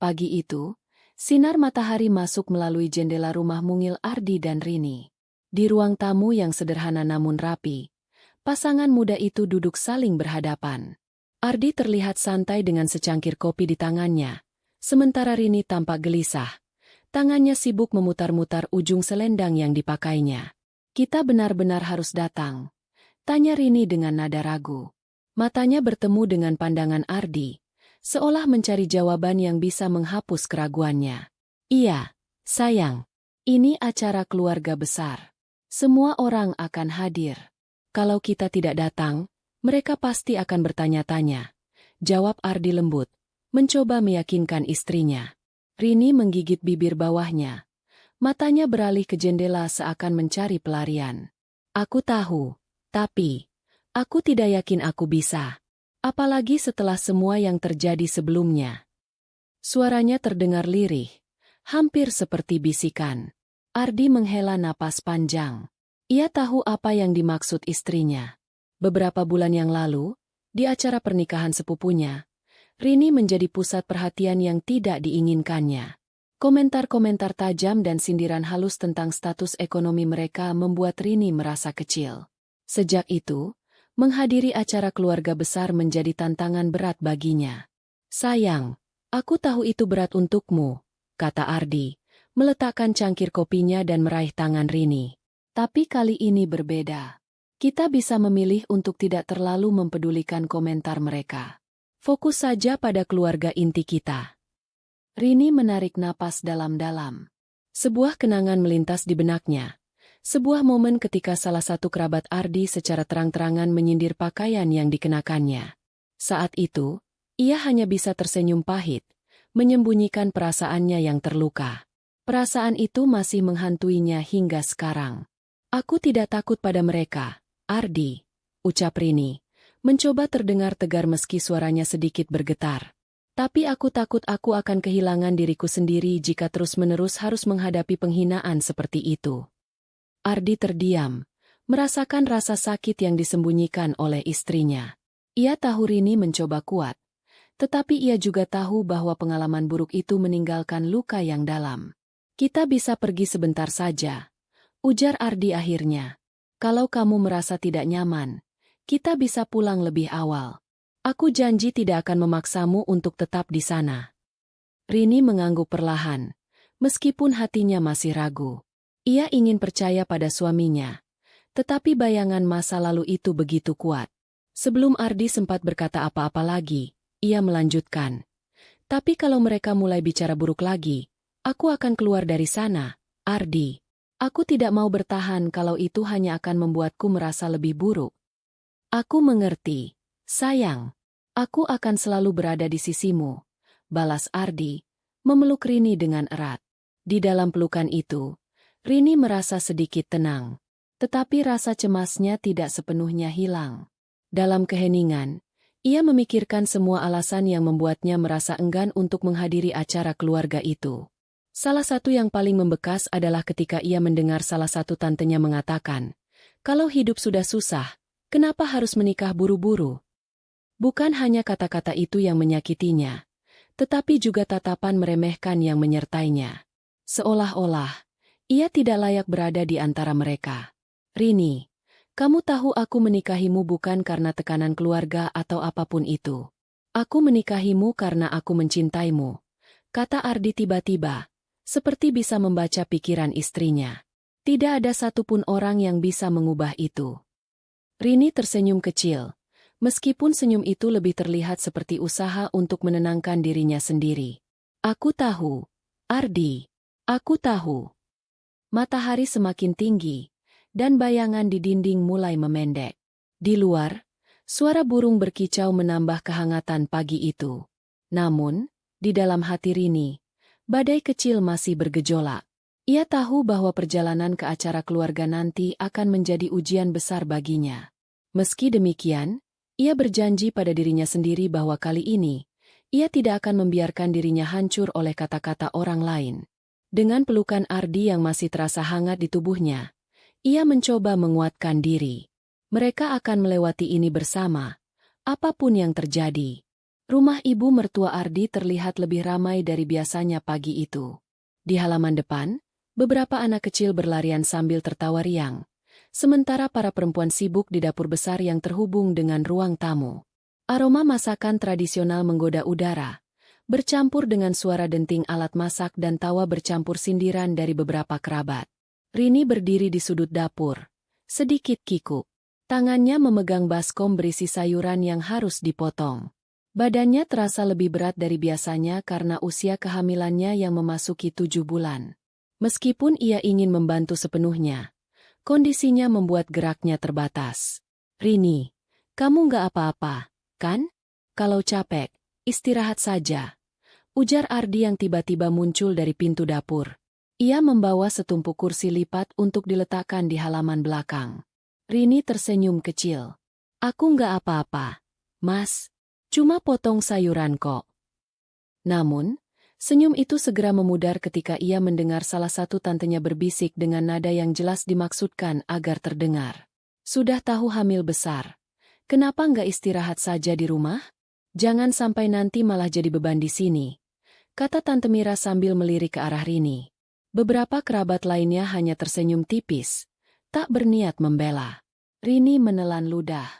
Pagi itu, sinar matahari masuk melalui jendela rumah mungil Ardi dan Rini. Di ruang tamu yang sederhana namun rapi, pasangan muda itu duduk saling berhadapan. Ardi terlihat santai dengan secangkir kopi di tangannya, sementara Rini tampak gelisah. Tangannya sibuk memutar-mutar ujung selendang yang dipakainya. "Kita benar-benar harus datang?" tanya Rini dengan nada ragu. Matanya bertemu dengan pandangan Ardi, seolah mencari jawaban yang bisa menghapus keraguannya. "Iya, sayang. Ini acara keluarga besar. Semua orang akan hadir. Kalau kita tidak datang, mereka pasti akan bertanya-tanya," jawab Ardi lembut, mencoba meyakinkan istrinya. Rini menggigit bibir bawahnya. Matanya beralih ke jendela seakan mencari pelarian. "Aku tahu, tapi aku tidak yakin aku bisa. Apalagi setelah semua yang terjadi sebelumnya." Suaranya terdengar lirih, hampir seperti bisikan. Ardi menghela napas panjang. Ia tahu apa yang dimaksud istrinya. Beberapa bulan yang lalu, di acara pernikahan sepupunya, Rini menjadi pusat perhatian yang tidak diinginkannya. Komentar-komentar tajam dan sindiran halus tentang status ekonomi mereka membuat Rini merasa kecil. Sejak itu, menghadiri acara keluarga besar menjadi tantangan berat baginya. "Sayang, aku tahu itu berat untukmu," kata Ardi, meletakkan cangkir kopinya dan meraih tangan Rini. "Tapi kali ini berbeda. Kita bisa memilih untuk tidak terlalu mempedulikan komentar mereka. Fokus saja pada keluarga inti kita." Rini menarik napas dalam-dalam. Sebuah kenangan melintas di benaknya. Sebuah momen ketika salah satu kerabat Ardi secara terang-terangan menyindir pakaian yang dikenakannya. Saat itu, ia hanya bisa tersenyum pahit, menyembunyikan perasaannya yang terluka. Perasaan itu masih menghantuinya hingga sekarang. "Aku tidak takut pada mereka, Ardi," ucap Rini, mencoba terdengar tegar meski suaranya sedikit bergetar. "Tapi aku takut aku akan kehilangan diriku sendiri jika terus-menerus harus menghadapi penghinaan seperti itu." Ardi terdiam, merasakan rasa sakit yang disembunyikan oleh istrinya. Ia tahu Rini mencoba kuat, tetapi ia juga tahu bahwa pengalaman buruk itu meninggalkan luka yang dalam. "Kita bisa pergi sebentar saja," ujar Ardi akhirnya. "Kalau kamu merasa tidak nyaman, kita bisa pulang lebih awal. Aku janji tidak akan memaksamu untuk tetap di sana." Rini mengangguk perlahan, meskipun hatinya masih ragu. Ia ingin percaya pada suaminya, tetapi bayangan masa lalu itu begitu kuat. Sebelum Ardi sempat berkata apa-apa lagi, ia melanjutkan. "Tapi kalau mereka mulai bicara buruk lagi, aku akan keluar dari sana, Ardi. Aku tidak mau bertahan kalau itu hanya akan membuatku merasa lebih buruk." "Aku mengerti, sayang. Aku akan selalu berada di sisimu," balas Ardi, memeluk Rini dengan erat. Di dalam pelukan itu, Rini merasa sedikit tenang, tetapi rasa cemasnya tidak sepenuhnya hilang. Dalam keheningan, ia memikirkan semua alasan yang membuatnya merasa enggan untuk menghadiri acara keluarga itu. Salah satu yang paling membekas adalah ketika ia mendengar salah satu tantenya mengatakan, "Kalau hidup sudah susah, kenapa harus menikah buru-buru?" Bukan hanya kata-kata itu yang menyakitinya, tetapi juga tatapan meremehkan yang menyertainya. Seolah-olah, ia tidak layak berada di antara mereka. "Rini, kamu tahu aku menikahimu bukan karena tekanan keluarga atau apapun itu. Aku menikahimu karena aku mencintaimu," kata Ardi tiba-tiba, seperti bisa membaca pikiran istrinya. Tidak ada satupun orang yang bisa mengubah itu. Rini tersenyum kecil, meskipun senyum itu lebih terlihat seperti usaha untuk menenangkan dirinya sendiri. "Aku tahu, Ardi. Aku tahu." Matahari semakin tinggi, dan bayangan di dinding mulai memendek. Di luar, suara burung berkicau menambah kehangatan pagi itu. Namun, di dalam hati Rini, badai kecil masih bergejolak. Ia tahu bahwa perjalanan ke acara keluarga nanti akan menjadi ujian besar baginya. Meski demikian, ia berjanji pada dirinya sendiri bahwa kali ini, ia tidak akan membiarkan dirinya hancur oleh kata-kata orang lain. Dengan pelukan Ardi yang masih terasa hangat di tubuhnya, ia mencoba menguatkan diri. Mereka akan melewati ini bersama, apapun yang terjadi. Rumah ibu mertua Ardi terlihat lebih ramai dari biasanya pagi itu. Di halaman depan, beberapa anak kecil berlarian sambil tertawa riang, sementara para perempuan sibuk di dapur besar yang terhubung dengan ruang tamu. Aroma masakan tradisional menggoda udara, bercampur dengan suara denting alat masak dan tawa bercampur sindiran dari beberapa kerabat. Rini berdiri di sudut dapur, sedikit kikuk. Tangannya memegang baskom berisi sayuran yang harus dipotong. Badannya terasa lebih berat dari biasanya karena usia kehamilannya yang memasuki 7 bulan. Meskipun ia ingin membantu sepenuhnya, kondisinya membuat geraknya terbatas. Rini, kamu nggak apa-apa, kan? Kalau capek, istirahat saja. Ujar Ardi yang tiba-tiba muncul dari pintu dapur. Ia membawa setumpuk kursi lipat untuk diletakkan di halaman belakang. Rini tersenyum kecil. Aku nggak apa-apa, Mas. Cuma potong sayuran kok. Namun, senyum itu segera memudar ketika ia mendengar salah satu tantenya berbisik dengan nada yang jelas dimaksudkan agar terdengar. Sudah tahu hamil besar. Kenapa nggak istirahat saja di rumah? Jangan sampai nanti malah jadi beban di sini, kata Tante Mira sambil melirik ke arah Rini. Beberapa kerabat lainnya hanya tersenyum tipis, tak berniat membela. Rini menelan ludah.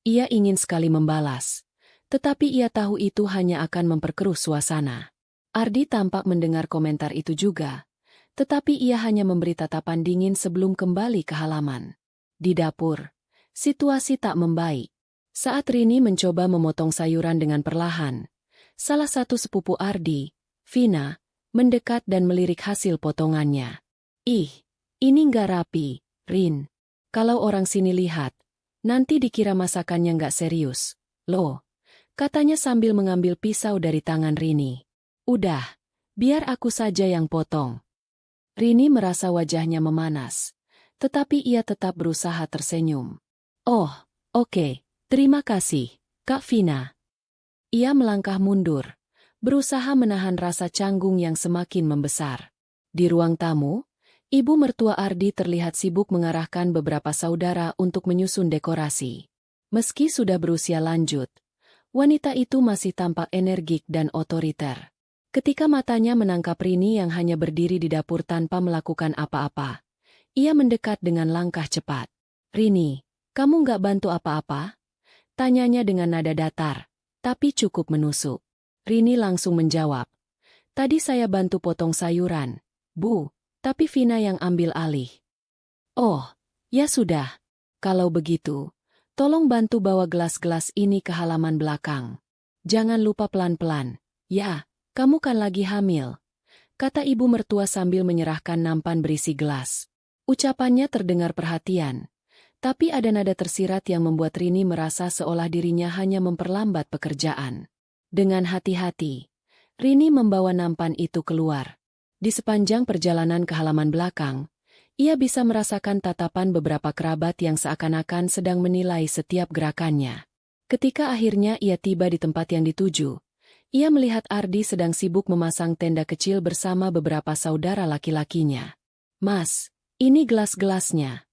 Ia ingin sekali membalas. Tetapi ia tahu itu hanya akan memperkeruh suasana. Ardi tampak mendengar komentar itu juga, tetapi ia hanya memberi tatapan dingin sebelum kembali ke halaman. Di dapur, situasi tak membaik. Saat Rini mencoba memotong sayuran dengan perlahan, salah satu sepupu Ardi, Vina, mendekat dan melirik hasil potongannya. Ih, ini nggak rapi, Rin. Kalau orang sini lihat, nanti dikira masakannya nggak serius. Loh. Katanya sambil mengambil pisau dari tangan Rini. Udah, biar aku saja yang potong. Rini merasa wajahnya memanas, tetapi ia tetap berusaha tersenyum. Oh, oke, terima kasih, Kak Vina. Ia melangkah mundur, berusaha menahan rasa canggung yang semakin membesar. Di ruang tamu, ibu mertua Ardi terlihat sibuk mengarahkan beberapa saudara untuk menyusun dekorasi. Meski sudah berusia lanjut, wanita itu masih tampak energik dan otoriter. Ketika matanya menangkap Rini yang hanya berdiri di dapur tanpa melakukan apa-apa, ia mendekat dengan langkah cepat. Rini, kamu nggak bantu apa-apa? Tanyanya dengan nada datar, tapi cukup menusuk. Rini langsung menjawab. Tadi saya bantu potong sayuran, Bu, tapi Vina yang ambil alih. Oh, ya sudah. Kalau begitu, tolong bantu bawa gelas-gelas ini ke halaman belakang. Jangan lupa pelan-pelan. Ya, kamu kan lagi hamil, kata ibu mertua sambil menyerahkan nampan berisi gelas. Ucapannya terdengar perhatian, tapi ada nada tersirat yang membuat Rini merasa seolah dirinya hanya memperlambat pekerjaan. Dengan hati-hati, Rini membawa nampan itu keluar. Di sepanjang perjalanan ke halaman belakang, ia bisa merasakan tatapan beberapa kerabat yang seakan-akan sedang menilai setiap gerakannya. Ketika akhirnya ia tiba di tempat yang dituju, ia melihat Ardi sedang sibuk memasang tenda kecil bersama beberapa saudara laki-lakinya. Mas, ini gelas-gelasnya,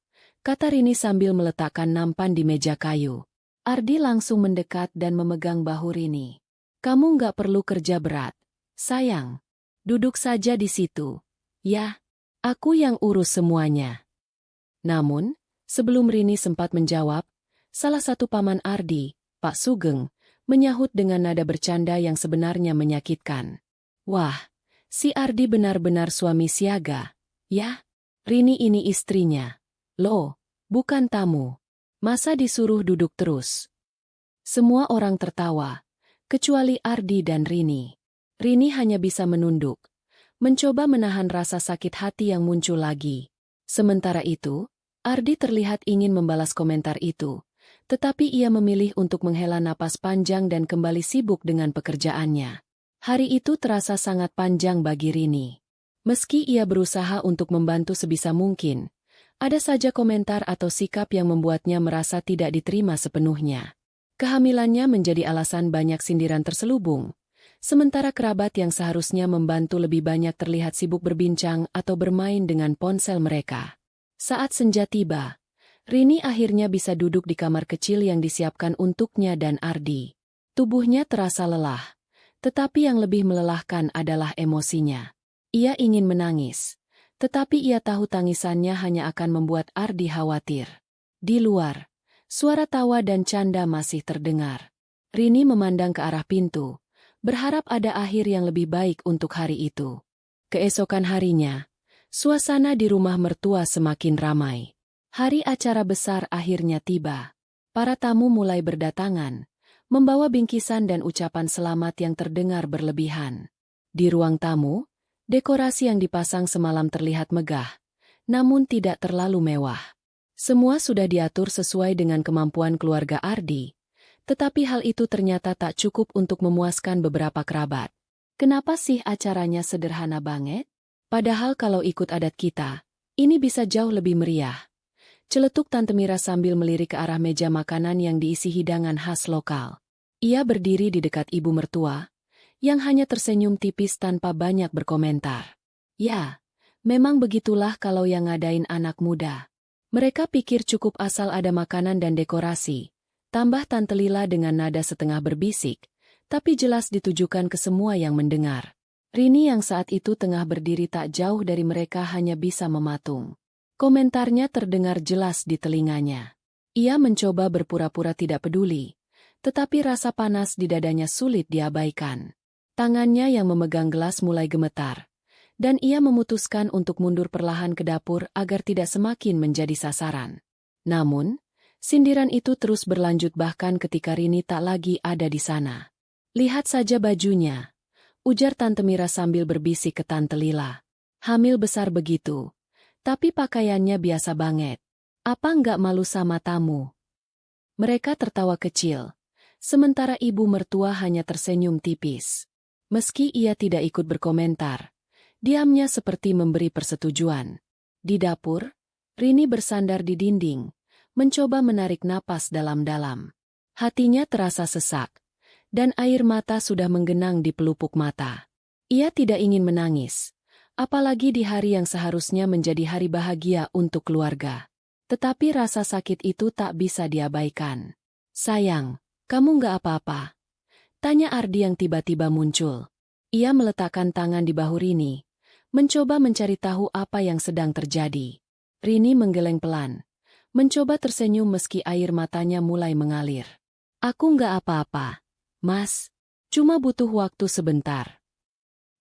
kata Rini sambil meletakkan nampan di meja kayu. Ardi langsung mendekat dan memegang bahu Rini. Kamu nggak perlu kerja berat, sayang. Duduk saja di situ. Ya. Aku yang urus semuanya. Namun, sebelum Rini sempat menjawab, salah satu paman Ardi, Pak Sugeng, menyahut dengan nada bercanda yang sebenarnya menyakitkan. Wah, si Ardi benar-benar suami siaga. Ya, Rini ini istrinya. Loh, bukan tamu. Masa disuruh duduk terus? Semua orang tertawa, kecuali Ardi dan Rini. Rini hanya bisa menunduk, mencoba menahan rasa sakit hati yang muncul lagi. Sementara itu, Ardi terlihat ingin membalas komentar itu, tetapi ia memilih untuk menghela napas panjang dan kembali sibuk dengan pekerjaannya. Hari itu terasa sangat panjang bagi Rini. Meski ia berusaha untuk membantu sebisa mungkin, ada saja komentar atau sikap yang membuatnya merasa tidak diterima sepenuhnya. Kehamilannya menjadi alasan banyak sindiran terselubung, sementara kerabat yang seharusnya membantu lebih banyak terlihat sibuk berbincang atau bermain dengan ponsel mereka. Saat senja tiba, Rini akhirnya bisa duduk di kamar kecil yang disiapkan untuknya dan Ardi. Tubuhnya terasa lelah, tetapi yang lebih melelahkan adalah emosinya. Ia ingin menangis, tetapi ia tahu tangisannya hanya akan membuat Ardi khawatir. Di luar, suara tawa dan canda masih terdengar. Rini memandang ke arah pintu, berharap ada akhir yang lebih baik untuk hari itu. Keesokan harinya, suasana di rumah mertua semakin ramai. Hari acara besar akhirnya tiba. Para tamu mulai berdatangan, membawa bingkisan dan ucapan selamat yang terdengar berlebihan. Di ruang tamu, dekorasi yang dipasang semalam terlihat megah, namun tidak terlalu mewah. Semua sudah diatur sesuai dengan kemampuan keluarga Ardi, tetapi hal itu ternyata tak cukup untuk memuaskan beberapa kerabat. Kenapa sih acaranya sederhana banget? Padahal kalau ikut adat kita, ini bisa jauh lebih meriah. Celetuk Tante Mira sambil melirik ke arah meja makanan yang diisi hidangan khas lokal. Ia berdiri di dekat ibu mertua, yang hanya tersenyum tipis tanpa banyak berkomentar. Ya, memang begitulah kalau yang ngadain anak muda. Mereka pikir cukup asal ada makanan dan dekorasi, tambah Tante Lila dengan nada setengah berbisik, tapi jelas ditujukan ke semua yang mendengar. Rini yang saat itu tengah berdiri tak jauh dari mereka hanya bisa mematung. Komentarnya terdengar jelas di telinganya. Ia mencoba berpura-pura tidak peduli, tetapi rasa panas di dadanya sulit diabaikan. Tangannya yang memegang gelas mulai gemetar, dan ia memutuskan untuk mundur perlahan ke dapur agar tidak semakin menjadi sasaran. Namun, sindiran itu terus berlanjut bahkan ketika Rini tak lagi ada di sana. "Lihat saja bajunya," ujar Tante Mira sambil berbisik ke Tante Lila. "Hamil besar begitu. Tapi pakaiannya biasa banget. Apa nggak malu sama tamu?" Mereka tertawa kecil, sementara ibu mertua hanya tersenyum tipis. Meski ia tidak ikut berkomentar, diamnya seperti memberi persetujuan. Di dapur, Rini bersandar di dinding, mencoba menarik napas dalam-dalam. Hatinya terasa sesak, dan air mata sudah menggenang di pelupuk mata. Ia tidak ingin menangis, apalagi di hari yang seharusnya menjadi hari bahagia untuk keluarga. Tetapi rasa sakit itu tak bisa diabaikan. "Sayang, kamu nggak apa-apa?" tanya Ardi yang tiba-tiba muncul. Ia meletakkan tangan di bahu Rini, mencoba mencari tahu apa yang sedang terjadi. Rini menggeleng pelan, mencoba tersenyum meski air matanya mulai mengalir. "Aku nggak apa-apa, Mas. Cuma butuh waktu sebentar."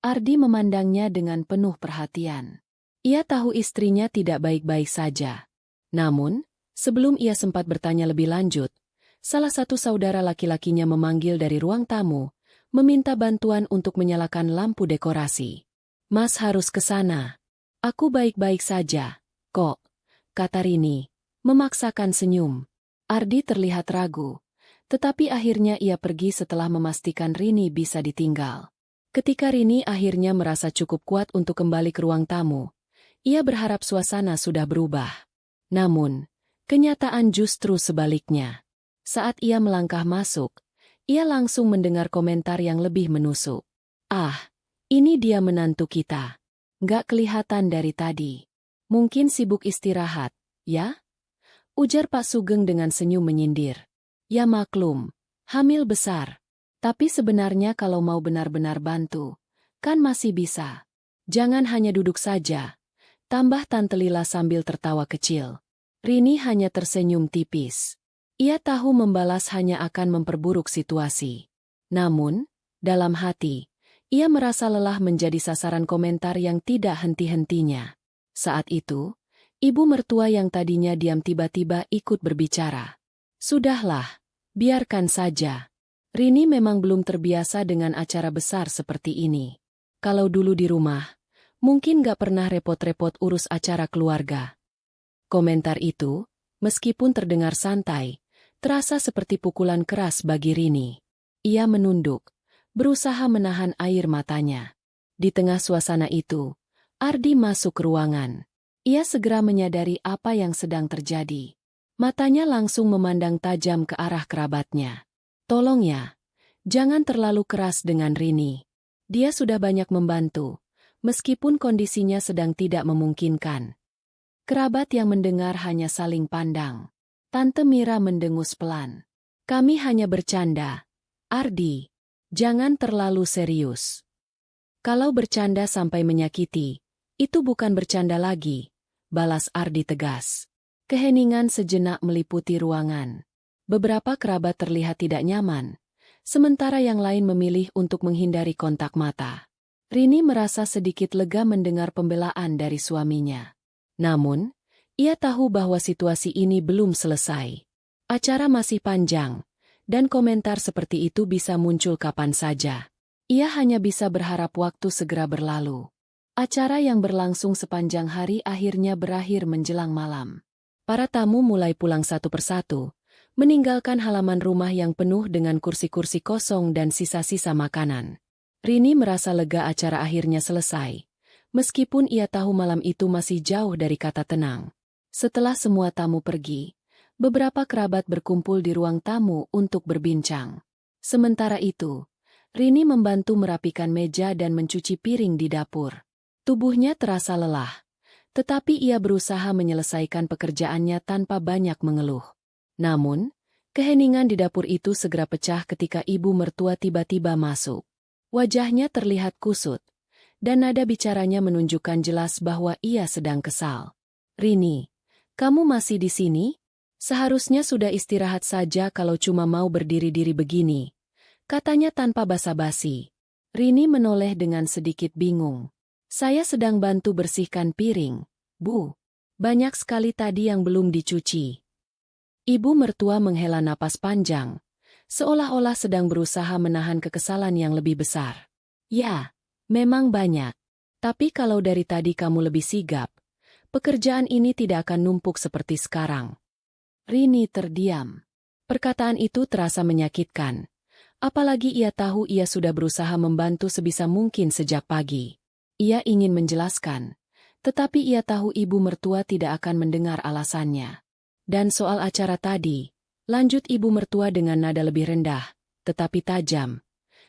Ardi memandangnya dengan penuh perhatian. Ia tahu istrinya tidak baik-baik saja. Namun, sebelum ia sempat bertanya lebih lanjut, salah satu saudara laki-lakinya memanggil dari ruang tamu, meminta bantuan untuk menyalakan lampu dekorasi. "Mas harus ke sana." "Aku baik-baik saja, kok," kata Rini, memaksakan senyum. Ardi terlihat ragu, tetapi akhirnya ia pergi setelah memastikan Rini bisa ditinggal. Ketika Rini akhirnya merasa cukup kuat untuk kembali ke ruang tamu, ia berharap suasana sudah berubah. Namun, kenyataan justru sebaliknya. Saat ia melangkah masuk, ia langsung mendengar komentar yang lebih menusuk. "Ah, ini dia menantu kita. Nggak kelihatan dari tadi. Mungkin sibuk istirahat, ya?" ujar Pak Sugeng dengan senyum menyindir. "Ya maklum, hamil besar. Tapi sebenarnya kalau mau benar-benar bantu, kan masih bisa. Jangan hanya duduk saja," tambah Tante Lila sambil tertawa kecil. Rini hanya tersenyum tipis. Ia tahu membalas hanya akan memperburuk situasi. Namun, dalam hati, ia merasa lelah menjadi sasaran komentar yang tidak henti-hentinya. Saat itu, ibu mertua yang tadinya diam tiba-tiba ikut berbicara. "Sudahlah, biarkan saja. Rini memang belum terbiasa dengan acara besar seperti ini. Kalau dulu di rumah, mungkin gak pernah repot-repot urus acara keluarga." Komentar itu, meskipun terdengar santai, terasa seperti pukulan keras bagi Rini. Ia menunduk, berusaha menahan air matanya. Di tengah suasana itu, Ardi masuk ke ruangan. Ia segera menyadari apa yang sedang terjadi. Matanya langsung memandang tajam ke arah kerabatnya. "Tolong ya, jangan terlalu keras dengan Rini. Dia sudah banyak membantu, meskipun kondisinya sedang tidak memungkinkan." Kerabat yang mendengar hanya saling pandang. Tante Mira mendengus pelan. "Kami hanya bercanda," Ardi, jangan terlalu serius. Kalau bercanda sampai menyakiti, itu bukan bercanda lagi, balas Ardi tegas. Keheningan sejenak meliputi ruangan. Beberapa kerabat terlihat tidak nyaman, sementara yang lain memilih untuk menghindari kontak mata. Rini merasa sedikit lega mendengar pembelaan dari suaminya. Namun, ia tahu bahwa situasi ini belum selesai. Acara masih panjang, dan komentar seperti itu bisa muncul kapan saja. Ia hanya bisa berharap waktu segera berlalu. Acara yang berlangsung sepanjang hari akhirnya berakhir menjelang malam. Para tamu mulai pulang satu persatu, meninggalkan halaman rumah yang penuh dengan kursi-kursi kosong dan sisa-sisa makanan. Rini merasa lega acara akhirnya selesai, meskipun ia tahu malam itu masih jauh dari kata tenang. Setelah semua tamu pergi, beberapa kerabat berkumpul di ruang tamu untuk berbincang. Sementara itu, Rini membantu merapikan meja dan mencuci piring di dapur. Tubuhnya terasa lelah, tetapi ia berusaha menyelesaikan pekerjaannya tanpa banyak mengeluh. Namun, keheningan di dapur itu segera pecah ketika ibu mertua tiba-tiba masuk. Wajahnya terlihat kusut, dan nada bicaranya menunjukkan jelas bahwa ia sedang kesal. "Rini, kamu masih di sini? Seharusnya sudah istirahat saja kalau cuma mau berdiri-diri begini," katanya tanpa basa-basi. Rini menoleh dengan sedikit bingung. "Saya sedang bantu bersihkan piring, Bu. Banyak sekali tadi yang belum dicuci." Ibu mertua menghela napas panjang, seolah-olah sedang berusaha menahan kekesalan yang lebih besar. "Ya, memang banyak. Tapi kalau dari tadi kamu lebih sigap, pekerjaan ini tidak akan numpuk seperti sekarang." Rini terdiam. Perkataan itu terasa menyakitkan. Apalagi ia tahu ia sudah berusaha membantu sebisa mungkin sejak pagi. Ia ingin menjelaskan, tetapi ia tahu ibu mertua tidak akan mendengar alasannya. "Dan soal acara tadi," lanjut ibu mertua dengan nada lebih rendah, tetapi tajam.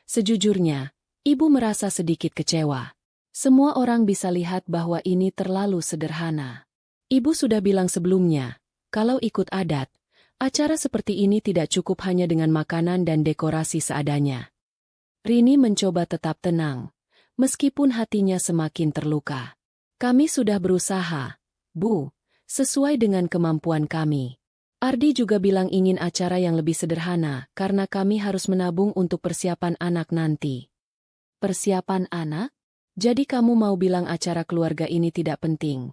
"Sejujurnya, ibu merasa sedikit kecewa. Semua orang bisa lihat bahwa ini terlalu sederhana. Ibu sudah bilang sebelumnya, kalau ikut adat, acara seperti ini tidak cukup hanya dengan makanan dan dekorasi seadanya." Rini mencoba tetap tenang, meskipun hatinya semakin terluka. "Kami sudah berusaha, Bu, sesuai dengan kemampuan kami. Ardi juga bilang ingin acara yang lebih sederhana karena kami harus menabung untuk persiapan anak nanti." "Persiapan anak? Jadi kamu mau bilang acara keluarga ini tidak penting?"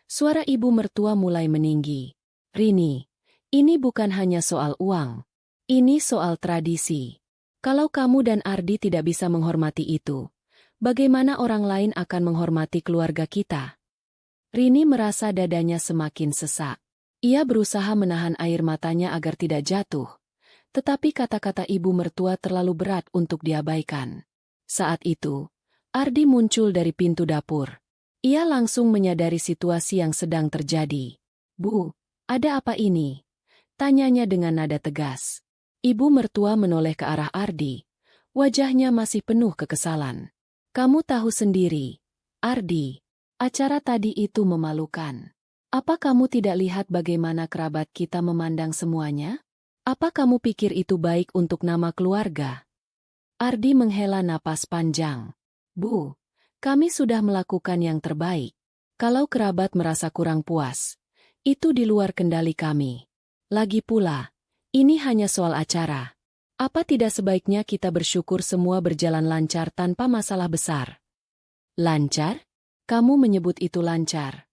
Suara ibu mertua mulai meninggi. "Rini, ini bukan hanya soal uang. Ini soal tradisi. Kalau kamu dan Ardi tidak bisa menghormati itu, bagaimana orang lain akan menghormati keluarga kita?" Rini merasa dadanya semakin sesak. Ia berusaha menahan air matanya agar tidak jatuh, tetapi kata-kata ibu mertua terlalu berat untuk diabaikan. Saat itu, Ardi muncul dari pintu dapur. Ia langsung menyadari situasi yang sedang terjadi. "Bu, ada apa ini?" tanyanya dengan nada tegas. Ibu mertua menoleh ke arah Ardi. Wajahnya masih penuh kekesalan. "Kamu tahu sendiri, Ardi, acara tadi itu memalukan. Apa kamu tidak lihat bagaimana kerabat kita memandang semuanya? Apa kamu pikir itu baik untuk nama keluarga?" Ardi menghela napas panjang. "Bu, kami sudah melakukan yang terbaik. Kalau kerabat merasa kurang puas, itu di luar kendali kami. Lagi pula, ini hanya soal acara. Apa tidak sebaiknya kita bersyukur semua berjalan lancar tanpa masalah besar?" "Lancar? Kamu menyebut itu lancar?"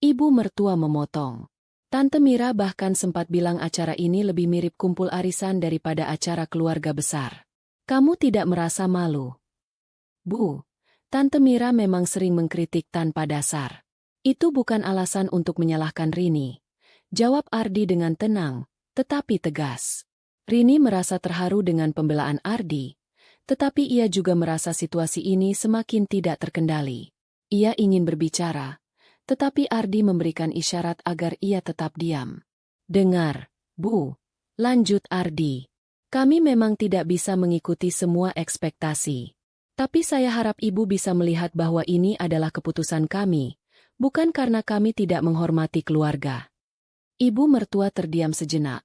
Ibu mertua memotong. Tante Mira bahkan sempat bilang acara ini lebih mirip kumpul arisan daripada acara keluarga besar. "Kamu tidak merasa malu?" "Bu, Tante Mira memang sering mengkritik tanpa dasar. Itu bukan alasan untuk menyalahkan Rini," jawab Ardi dengan tenang, tetapi tegas. Rini merasa terharu dengan pembelaan Ardi, tetapi ia juga merasa situasi ini semakin tidak terkendali. Ia ingin berbicara, tetapi Ardi memberikan isyarat agar ia tetap diam. "Dengar, Bu," lanjut Ardi. "Kami memang tidak bisa mengikuti semua ekspektasi. Tapi saya harap Ibu bisa melihat bahwa ini adalah keputusan kami, bukan karena kami tidak menghormati keluarga." Ibu mertua terdiam sejenak,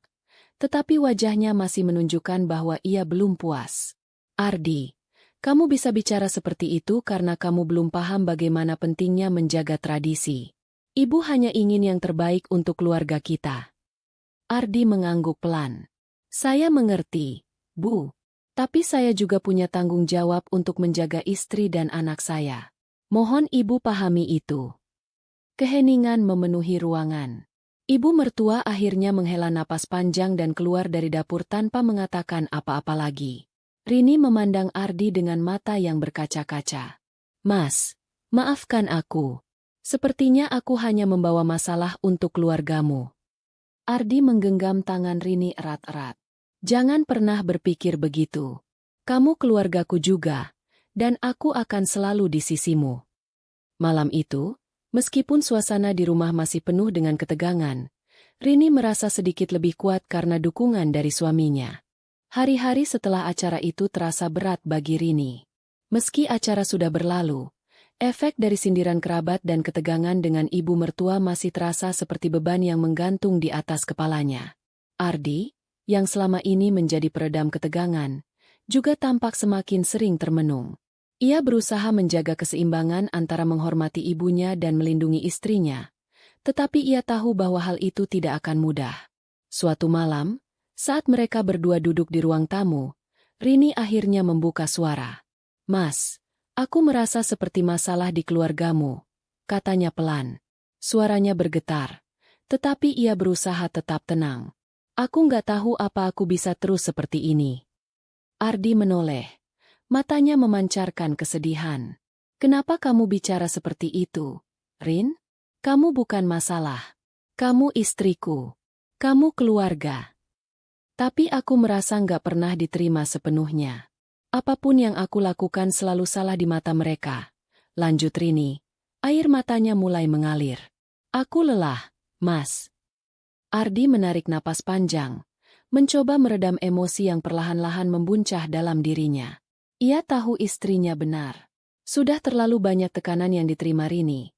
tetapi wajahnya masih menunjukkan bahwa ia belum puas. Ardi, kamu bisa bicara seperti itu karena kamu belum paham bagaimana pentingnya menjaga tradisi. Ibu hanya ingin yang terbaik untuk keluarga kita. Ardi mengangguk pelan. Saya mengerti, Bu. Tapi saya juga punya tanggung jawab untuk menjaga istri dan anak saya. Mohon ibu pahami itu. Keheningan memenuhi ruangan. Ibu mertua akhirnya menghela napas panjang dan keluar dari dapur tanpa mengatakan apa-apa lagi. Rini memandang Ardi dengan mata yang berkaca-kaca. Mas, maafkan aku. Sepertinya aku hanya membawa masalah untuk keluargamu. Ardi menggenggam tangan Rini erat-erat. Jangan pernah berpikir begitu. Kamu keluargaku juga, dan aku akan selalu di sisimu. Malam itu, meskipun suasana di rumah masih penuh dengan ketegangan, Rini merasa sedikit lebih kuat karena dukungan dari suaminya. Hari-hari setelah acara itu terasa berat bagi Rini. Meski acara sudah berlalu, efek dari sindiran kerabat dan ketegangan dengan ibu mertua masih terasa seperti beban yang menggantung di atas kepalanya. Ardi, yang selama ini menjadi peredam ketegangan, juga tampak semakin sering termenung. Ia berusaha menjaga keseimbangan antara menghormati ibunya dan melindungi istrinya, tetapi ia tahu bahwa hal itu tidak akan mudah. Suatu malam, saat mereka berdua duduk di ruang tamu, Rini akhirnya membuka suara. Mas, aku merasa seperti masalah di keluargamu, katanya pelan. Suaranya bergetar, tetapi ia berusaha tetap tenang. Aku nggak tahu apa aku bisa terus seperti ini. Ardi menoleh. Matanya memancarkan kesedihan. Kenapa kamu bicara seperti itu, Rin? Kamu bukan masalah. Kamu istriku. Kamu keluarga. Tapi aku merasa nggak pernah diterima sepenuhnya. Apapun yang aku lakukan selalu salah di mata mereka. Lanjut Rini. Air matanya mulai mengalir. Aku lelah, Mas. Ardi menarik napas panjang, mencoba meredam emosi yang perlahan-lahan membuncah dalam dirinya. Ia tahu istrinya benar. Sudah terlalu banyak tekanan yang diterima Rini,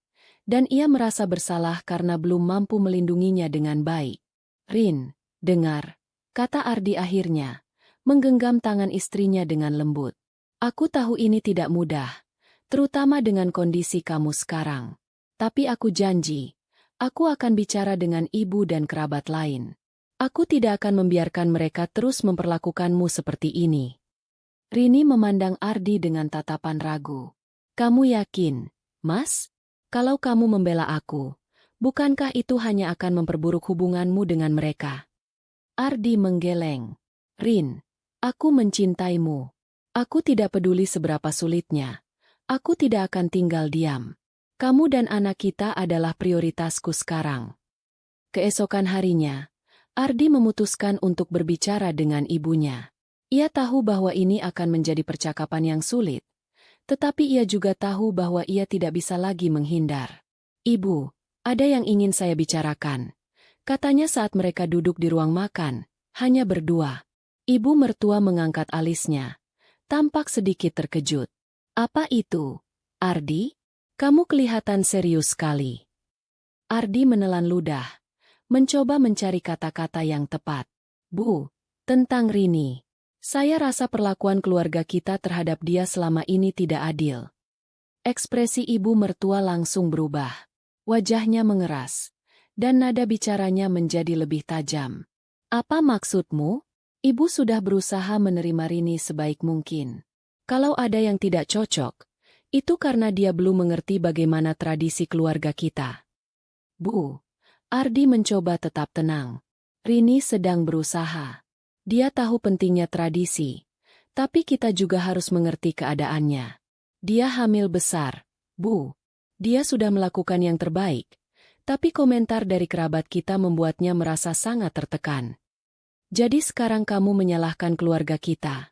dan ia merasa bersalah karena belum mampu melindunginya dengan baik. Rin, dengar, kata Ardi akhirnya, menggenggam tangan istrinya dengan lembut. Aku tahu ini tidak mudah, terutama dengan kondisi kamu sekarang. Tapi aku janji, aku akan bicara dengan ibu dan kerabat lain. Aku tidak akan membiarkan mereka terus memperlakukanmu seperti ini. Rini memandang Ardi dengan tatapan ragu. Kamu yakin, Mas? Kalau kamu membela aku, bukankah itu hanya akan memperburuk hubunganmu dengan mereka? Ardi menggeleng. Rin, aku mencintaimu. Aku tidak peduli seberapa sulitnya. Aku tidak akan tinggal diam. Kamu dan anak kita adalah prioritasku sekarang. Keesokan harinya, Ardi memutuskan untuk berbicara dengan ibunya. Ia tahu bahwa ini akan menjadi percakapan yang sulit, tetapi ia juga tahu bahwa ia tidak bisa lagi menghindar. Ibu, ada yang ingin saya bicarakan, katanya saat mereka duduk di ruang makan, hanya berdua. Ibu mertua mengangkat alisnya, tampak sedikit terkejut. Apa itu, Ardi? Kamu kelihatan serius sekali. Ardi menelan ludah, mencoba mencari kata-kata yang tepat. Bu, tentang Rini. Saya rasa perlakuan keluarga kita terhadap dia selama ini tidak adil. Ekspresi ibu mertua langsung berubah. Wajahnya mengeras, dan nada bicaranya menjadi lebih tajam. Apa maksudmu? Ibu sudah berusaha menerima Rini sebaik mungkin. Kalau ada yang tidak cocok, itu karena dia belum mengerti bagaimana tradisi keluarga kita. Bu, Ardi mencoba tetap tenang. Rini sedang berusaha. Dia tahu pentingnya tradisi, tapi kita juga harus mengerti keadaannya. Dia hamil besar, Bu. Dia sudah melakukan yang terbaik, tapi komentar dari kerabat kita membuatnya merasa sangat tertekan. Jadi sekarang kamu menyalahkan keluarga kita.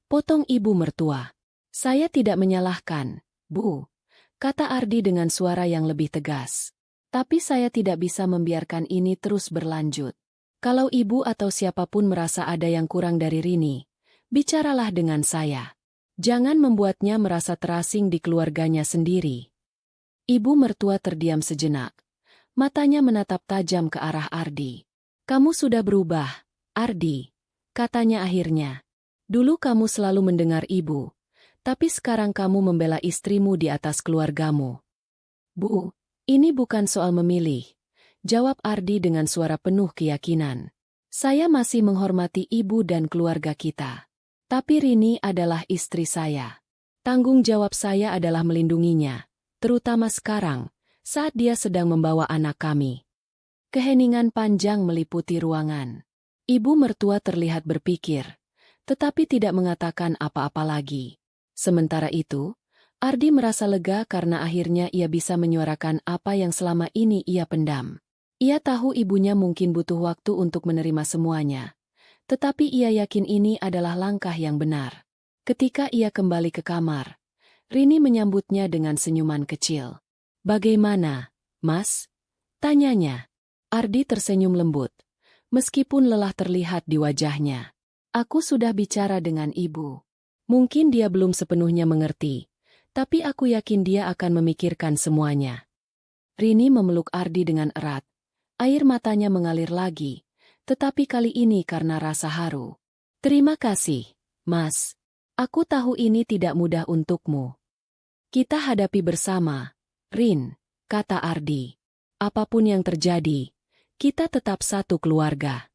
Potong ibu mertua. Saya tidak menyalahkan, Bu, kata Ardi dengan suara yang lebih tegas. Tapi saya tidak bisa membiarkan ini terus berlanjut. Kalau ibu atau siapapun merasa ada yang kurang dari Rini, bicaralah dengan saya. Jangan membuatnya merasa terasing di keluarganya sendiri. Ibu mertua terdiam sejenak. Matanya menatap tajam ke arah Ardi. Kamu sudah berubah, Ardi, katanya akhirnya. Dulu kamu selalu mendengar ibu, tapi sekarang kamu membela istrimu di atas keluargamu. Bu, ini bukan soal memilih, jawab Ardi dengan suara penuh keyakinan. Saya masih menghormati ibu dan keluarga kita. Tapi Rini adalah istri saya. Tanggung jawab saya adalah melindunginya, terutama sekarang, saat dia sedang membawa anak kami. Keheningan panjang meliputi ruangan. Ibu mertua terlihat berpikir, tetapi tidak mengatakan apa-apa lagi. Sementara itu, Ardi merasa lega karena akhirnya ia bisa menyuarakan apa yang selama ini ia pendam. Ia tahu ibunya mungkin butuh waktu untuk menerima semuanya. Tetapi ia yakin ini adalah langkah yang benar. Ketika ia kembali ke kamar, Rini menyambutnya dengan senyuman kecil. "Bagaimana, Mas?" tanyanya. Ardi tersenyum lembut, meskipun lelah terlihat di wajahnya. "Aku sudah bicara dengan ibu. Mungkin dia belum sepenuhnya mengerti, tapi aku yakin dia akan memikirkan semuanya." Rini memeluk Ardi dengan erat. Air matanya mengalir lagi, tetapi kali ini karena rasa haru. "Terima kasih, Mas. Aku tahu ini tidak mudah untukmu. Kita hadapi bersama, Rin," kata Ardi. "Apapun yang terjadi, kita tetap satu keluarga."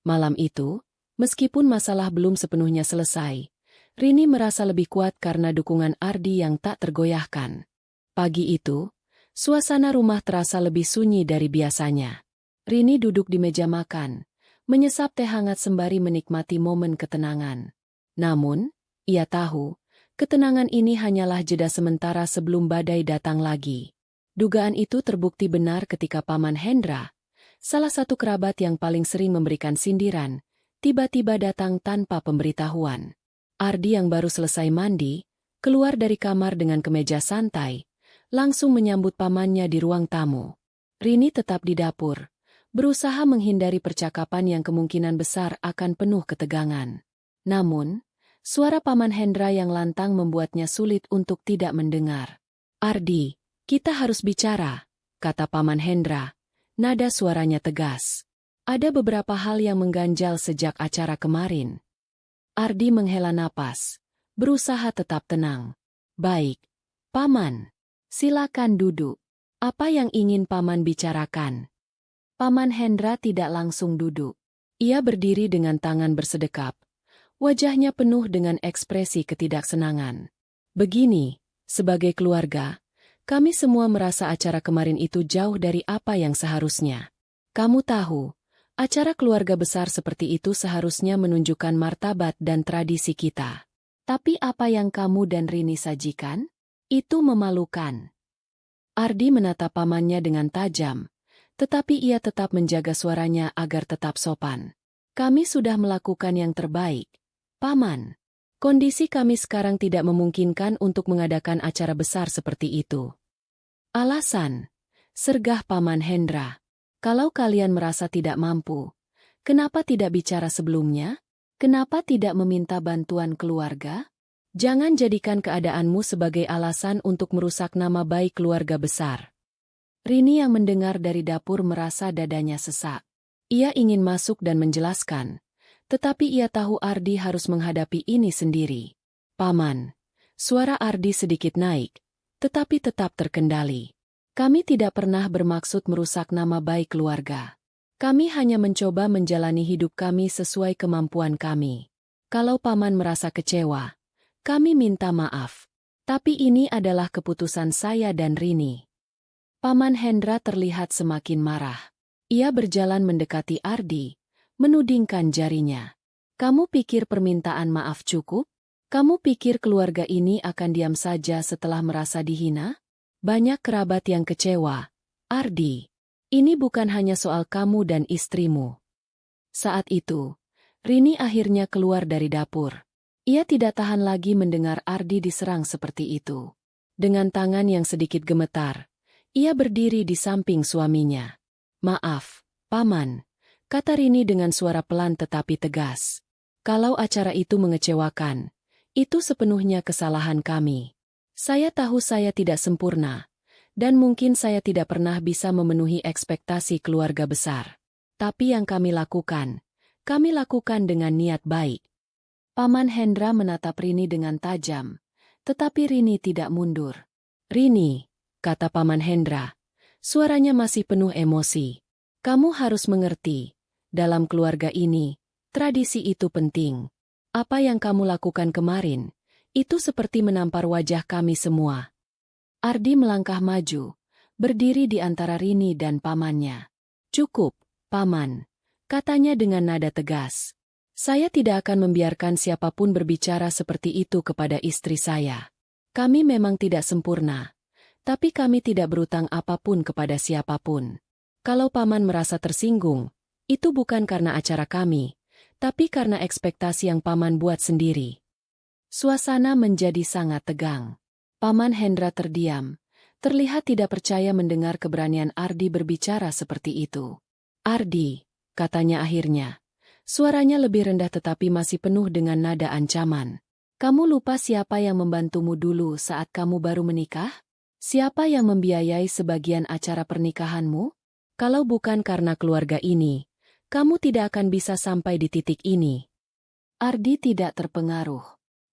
Malam itu, meskipun masalah belum sepenuhnya selesai, Rini merasa lebih kuat karena dukungan Ardi yang tak tergoyahkan. Pagi itu, suasana rumah terasa lebih sunyi dari biasanya. Rini duduk di meja makan, menyesap teh hangat sembari menikmati momen ketenangan. Namun, ia tahu, ketenangan ini hanyalah jeda sementara sebelum badai datang lagi. Dugaan itu terbukti benar ketika Paman Hendra, salah satu kerabat yang paling sering memberikan sindiran, tiba-tiba datang tanpa pemberitahuan. Ardi yang baru selesai mandi, keluar dari kamar dengan kemeja santai, langsung menyambut pamannya di ruang tamu. Rini tetap di dapur, berusaha menghindari percakapan yang kemungkinan besar akan penuh ketegangan. Namun, suara Paman Hendra yang lantang membuatnya sulit untuk tidak mendengar. "Ardi, kita harus bicara," kata Paman Hendra. Nada suaranya tegas. "Ada beberapa hal yang mengganjal sejak acara kemarin." Ardi menghela napas, berusaha tetap tenang. "Baik, Paman. Silakan duduk. Apa yang ingin Paman bicarakan?" Paman Hendra tidak langsung duduk. Ia berdiri dengan tangan bersedekap. Wajahnya penuh dengan ekspresi ketidaksenangan. "Begini, sebagai keluarga, kami semua merasa acara kemarin itu jauh dari apa yang seharusnya. Kamu tahu, acara keluarga besar seperti itu seharusnya menunjukkan martabat dan tradisi kita. Tapi apa yang kamu dan Rini sajikan? Itu memalukan." Ardi menatap pamannya dengan tajam, tetapi ia tetap menjaga suaranya agar tetap sopan. "Kami sudah melakukan yang terbaik, Paman. Kondisi kami sekarang tidak memungkinkan untuk mengadakan acara besar seperti itu." "Alasan?" sergah Paman Hendra. "Kalau kalian merasa tidak mampu, kenapa tidak bicara sebelumnya? Kenapa tidak meminta bantuan keluarga? Jangan jadikan keadaanmu sebagai alasan untuk merusak nama baik keluarga besar." Rini yang mendengar dari dapur merasa dadanya sesak. Ia ingin masuk dan menjelaskan, tetapi ia tahu Ardi harus menghadapi ini sendiri. "Paman." Suara Ardi sedikit naik, tetapi tetap terkendali. "Kami tidak pernah bermaksud merusak nama baik keluarga. Kami hanya mencoba menjalani hidup kami sesuai kemampuan kami. Kalau Paman merasa kecewa, kami minta maaf. Tapi ini adalah keputusan saya dan Rini." Paman Hendra terlihat semakin marah. Ia berjalan mendekati Ardi, menudingkan jarinya. "Kamu pikir permintaan maaf cukup? Kamu pikir keluarga ini akan diam saja setelah merasa dihina? Banyak kerabat yang kecewa. Ardi, ini bukan hanya soal kamu dan istrimu." Saat itu, Rini akhirnya keluar dari dapur. Ia tidak tahan lagi mendengar Ardi diserang seperti itu. Dengan tangan yang sedikit gemetar, ia berdiri di samping suaminya. "Maaf, Paman," kata Rini dengan suara pelan tetapi tegas. "Kalau acara itu mengecewakan, itu sepenuhnya kesalahan kami. Saya tahu saya tidak sempurna, dan mungkin saya tidak pernah bisa memenuhi ekspektasi keluarga besar. Tapi yang kami lakukan, Kami lakukan dengan niat baik. Paman Hendra menatap Rini dengan tajam, tetapi Rini tidak mundur. Rini, kata Paman Hendra, suaranya masih penuh emosi. Kamu harus mengerti, dalam keluarga ini, tradisi itu penting. Apa yang kamu lakukan kemarin, itu seperti menampar wajah kami semua. Ardi melangkah maju, berdiri di antara Rini dan pamannya. Cukup, Paman, katanya dengan nada tegas. Saya tidak akan membiarkan siapapun berbicara seperti itu kepada istri saya. Kami memang tidak sempurna, tapi kami tidak berutang apapun kepada siapapun. Kalau Paman merasa tersinggung, itu bukan karena acara kami, tapi karena ekspektasi yang Paman buat sendiri. Suasana menjadi sangat tegang. Paman Hendra terdiam, terlihat tidak percaya mendengar keberanian Ardi berbicara seperti itu. Ardi, katanya akhirnya. Suaranya lebih rendah tetapi masih penuh dengan nada ancaman. Kamu lupa siapa yang membantumu dulu saat kamu baru menikah? Siapa yang membiayai sebagian acara pernikahanmu? Kalau bukan karena keluarga ini, kamu tidak akan bisa sampai di titik ini. Ardi tidak terpengaruh.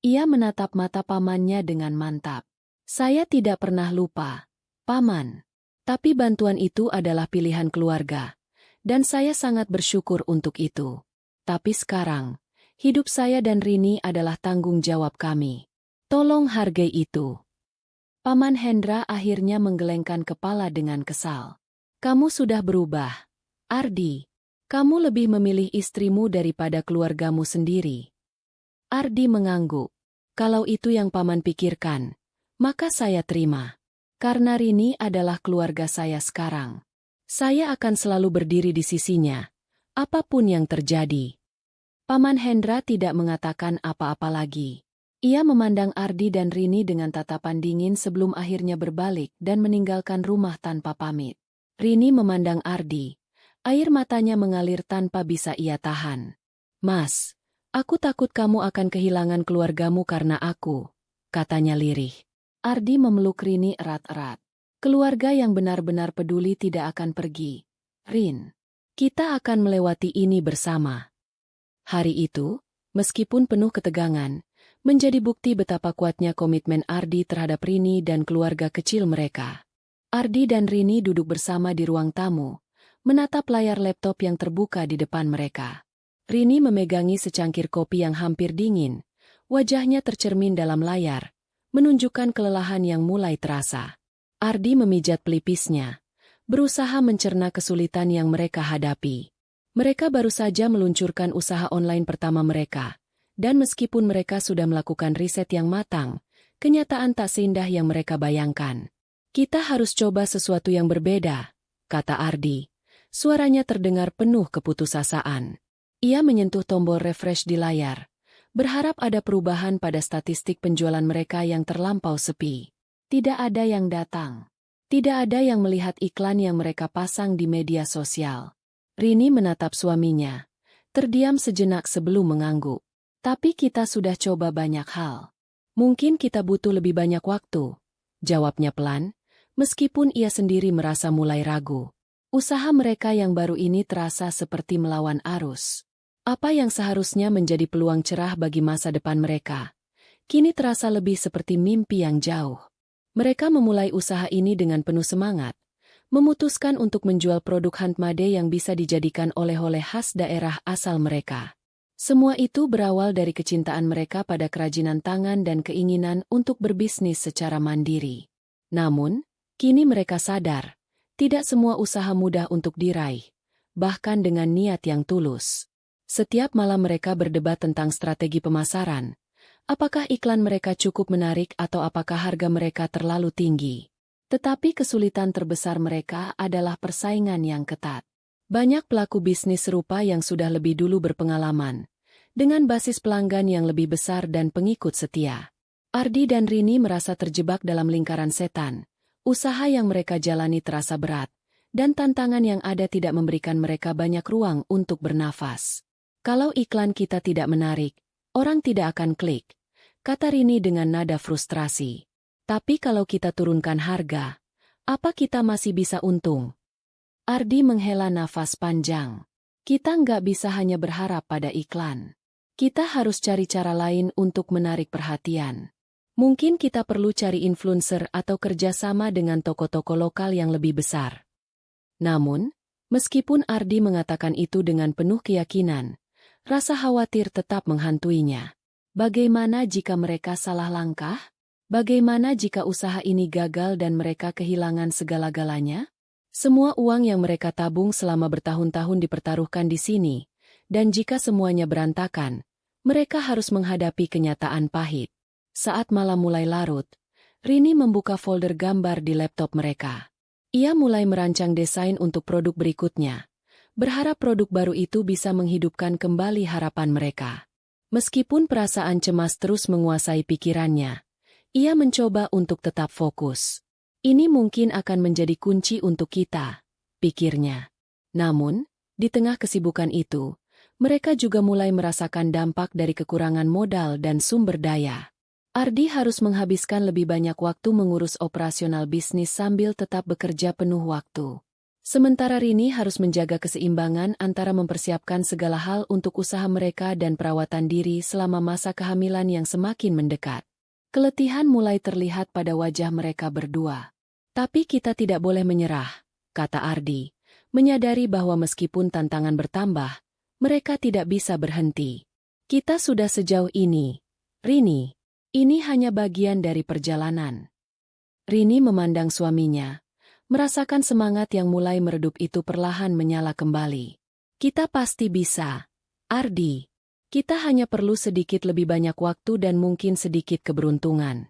Ia menatap mata pamannya dengan mantap. Saya tidak pernah lupa, Paman. Tapi bantuan itu adalah pilihan keluarga, dan saya sangat bersyukur untuk itu. Tapi sekarang, hidup saya dan Rini adalah tanggung jawab kami. Tolong hargai itu. Paman Hendra akhirnya menggelengkan kepala dengan kesal. Kamu sudah berubah, Ardi. Kamu lebih memilih istrimu daripada keluargamu sendiri. Ardi mengangguk. Kalau itu yang Paman pikirkan, maka saya terima. Karena Rini adalah keluarga saya sekarang. Saya akan selalu berdiri di sisinya, apapun yang terjadi. Paman Hendra tidak mengatakan apa-apa lagi. Ia memandang Ardi dan Rini dengan tatapan dingin sebelum akhirnya berbalik dan meninggalkan rumah tanpa pamit. Rini memandang Ardi. Air matanya mengalir tanpa bisa ia tahan. Mas, aku takut kamu akan kehilangan keluargamu karena aku, katanya lirih. Ardi memeluk Rini erat-erat. Keluarga yang benar-benar peduli tidak akan pergi. Rin, kita akan melewati ini bersama. Hari itu, meskipun penuh ketegangan, menjadi bukti betapa kuatnya komitmen Ardi terhadap Rini dan keluarga kecil mereka. Ardi dan Rini duduk bersama di ruang tamu, menatap layar laptop yang terbuka di depan mereka. Rini memegangi secangkir kopi yang hampir dingin, wajahnya tercermin dalam layar, menunjukkan kelelahan yang mulai terasa. Ardi memijat pelipisnya, berusaha mencerna kesulitan yang mereka hadapi. Mereka baru saja meluncurkan usaha online pertama mereka, dan meskipun mereka sudah melakukan riset yang matang, kenyataan tak seindah yang mereka bayangkan. Kita harus coba sesuatu yang berbeda, kata Ardi. Suaranya terdengar penuh keputusasaan. Ia menyentuh tombol refresh di layar, berharap ada perubahan pada statistik penjualan mereka yang terlampau sepi. Tidak ada yang datang. Tidak ada yang melihat iklan yang mereka pasang di media sosial. Rini menatap suaminya, terdiam sejenak sebelum mengangguk. Tapi kita sudah coba banyak hal. Mungkin kita butuh lebih banyak waktu, jawabnya pelan, meskipun ia sendiri merasa mulai ragu. Usaha mereka yang baru ini terasa seperti melawan arus. Apa yang seharusnya menjadi peluang cerah bagi masa depan mereka, kini terasa lebih seperti mimpi yang jauh. Mereka memulai usaha ini dengan penuh semangat, memutuskan untuk menjual produk handmade yang bisa dijadikan oleh-oleh khas daerah asal mereka. Semua itu berawal dari kecintaan mereka pada kerajinan tangan dan keinginan untuk berbisnis secara mandiri. Namun, kini mereka sadar, tidak semua usaha mudah untuk diraih, bahkan dengan niat yang tulus. Setiap malam mereka berdebat tentang strategi pemasaran, apakah iklan mereka cukup menarik atau apakah harga mereka terlalu tinggi. Tetapi kesulitan terbesar mereka adalah persaingan yang ketat. Banyak pelaku bisnis serupa yang sudah lebih dulu berpengalaman, dengan basis pelanggan yang lebih besar dan pengikut setia. Ardi dan Rini merasa terjebak dalam lingkaran setan. Usaha yang mereka jalani terasa berat, dan tantangan yang ada tidak memberikan mereka banyak ruang untuk bernafas. Kalau iklan kita tidak menarik, orang tidak akan klik, kata Rini dengan nada frustrasi. Tapi kalau kita turunkan harga, apa kita masih bisa untung? Ardi menghela nafas panjang. Kita nggak bisa hanya berharap pada iklan. Kita harus cari cara lain untuk menarik perhatian. Mungkin kita perlu cari influencer atau kerjasama dengan toko-toko lokal yang lebih besar. Namun, meskipun Ardi mengatakan itu dengan penuh keyakinan, rasa khawatir tetap menghantuinya. Bagaimana jika mereka salah langkah? Bagaimana jika usaha ini gagal dan mereka kehilangan segala-galanya? Semua uang yang mereka tabung selama bertahun-tahun dipertaruhkan di sini, dan jika semuanya berantakan, mereka harus menghadapi kenyataan pahit. Saat malam mulai larut, Rini membuka folder gambar di laptop mereka. Ia mulai merancang desain untuk produk berikutnya, berharap produk baru itu bisa menghidupkan kembali harapan mereka. Meskipun perasaan cemas terus menguasai pikirannya, ia mencoba untuk tetap fokus. Ini mungkin akan menjadi kunci untuk kita, pikirnya. Namun, di tengah kesibukan itu, mereka juga mulai merasakan dampak dari kekurangan modal dan sumber daya. Ardi harus menghabiskan lebih banyak waktu mengurus operasional bisnis sambil tetap bekerja penuh waktu. Sementara Rini harus menjaga keseimbangan antara mempersiapkan segala hal untuk usaha mereka dan perawatan diri selama masa kehamilan yang semakin mendekat. Keletihan mulai terlihat pada wajah mereka berdua. Tapi kita tidak boleh menyerah, kata Ardi, menyadari bahwa meskipun tantangan bertambah, mereka tidak bisa berhenti. Kita sudah sejauh ini, Rini. Ini hanya bagian dari perjalanan. Rini memandang suaminya, merasakan semangat yang mulai meredup itu perlahan menyala kembali. Kita pasti bisa, Ardi. Kita hanya perlu sedikit lebih banyak waktu dan mungkin sedikit keberuntungan.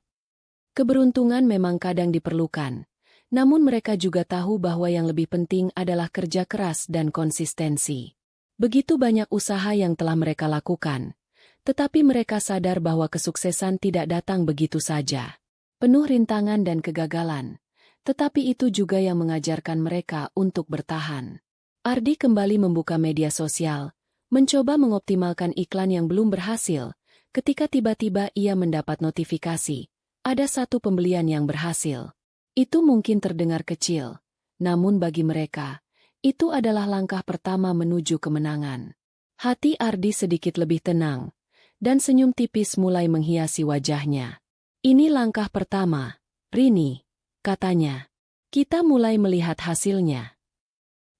Keberuntungan memang kadang diperlukan, namun mereka juga tahu bahwa yang lebih penting adalah kerja keras dan konsistensi. Begitu banyak usaha yang telah mereka lakukan, tetapi mereka sadar bahwa kesuksesan tidak datang begitu saja. Penuh rintangan dan kegagalan, tetapi itu juga yang mengajarkan mereka untuk bertahan. Ardi kembali membuka media sosial, mencoba mengoptimalkan iklan yang belum berhasil, ketika tiba-tiba ia mendapat notifikasi. Ada satu pembelian yang berhasil. Itu mungkin terdengar kecil, namun bagi mereka, itu adalah langkah pertama menuju kemenangan. Hati Ardi sedikit lebih tenang, dan senyum tipis mulai menghiasi wajahnya. Ini langkah pertama, Rini, katanya. Kita mulai melihat hasilnya.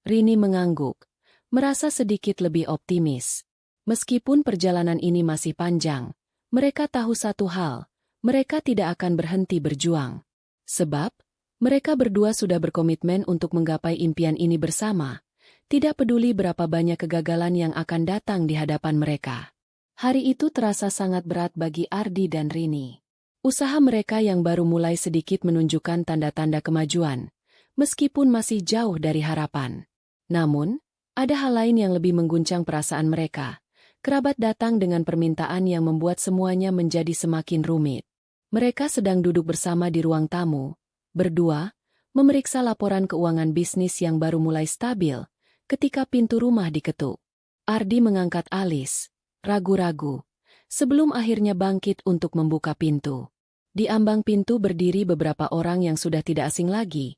Rini mengangguk, merasa sedikit lebih optimis. Meskipun perjalanan ini masih panjang, mereka tahu satu hal, mereka tidak akan berhenti berjuang. Sebab, mereka berdua sudah berkomitmen untuk menggapai impian ini bersama, tidak peduli berapa banyak kegagalan yang akan datang di hadapan mereka. Hari itu terasa sangat berat bagi Ardi dan Rini. Usaha mereka yang baru mulai sedikit menunjukkan tanda-tanda kemajuan, meskipun masih jauh dari harapan. Namun, ada hal lain yang lebih mengguncang perasaan mereka. Kerabat datang dengan permintaan yang membuat semuanya menjadi semakin rumit. Mereka sedang duduk bersama di ruang tamu, berdua, memeriksa laporan keuangan bisnis yang baru mulai stabil, ketika pintu rumah diketuk. Ardi mengangkat alis, ragu-ragu, sebelum akhirnya bangkit untuk membuka pintu. Di ambang pintu berdiri beberapa orang yang sudah tidak asing lagi,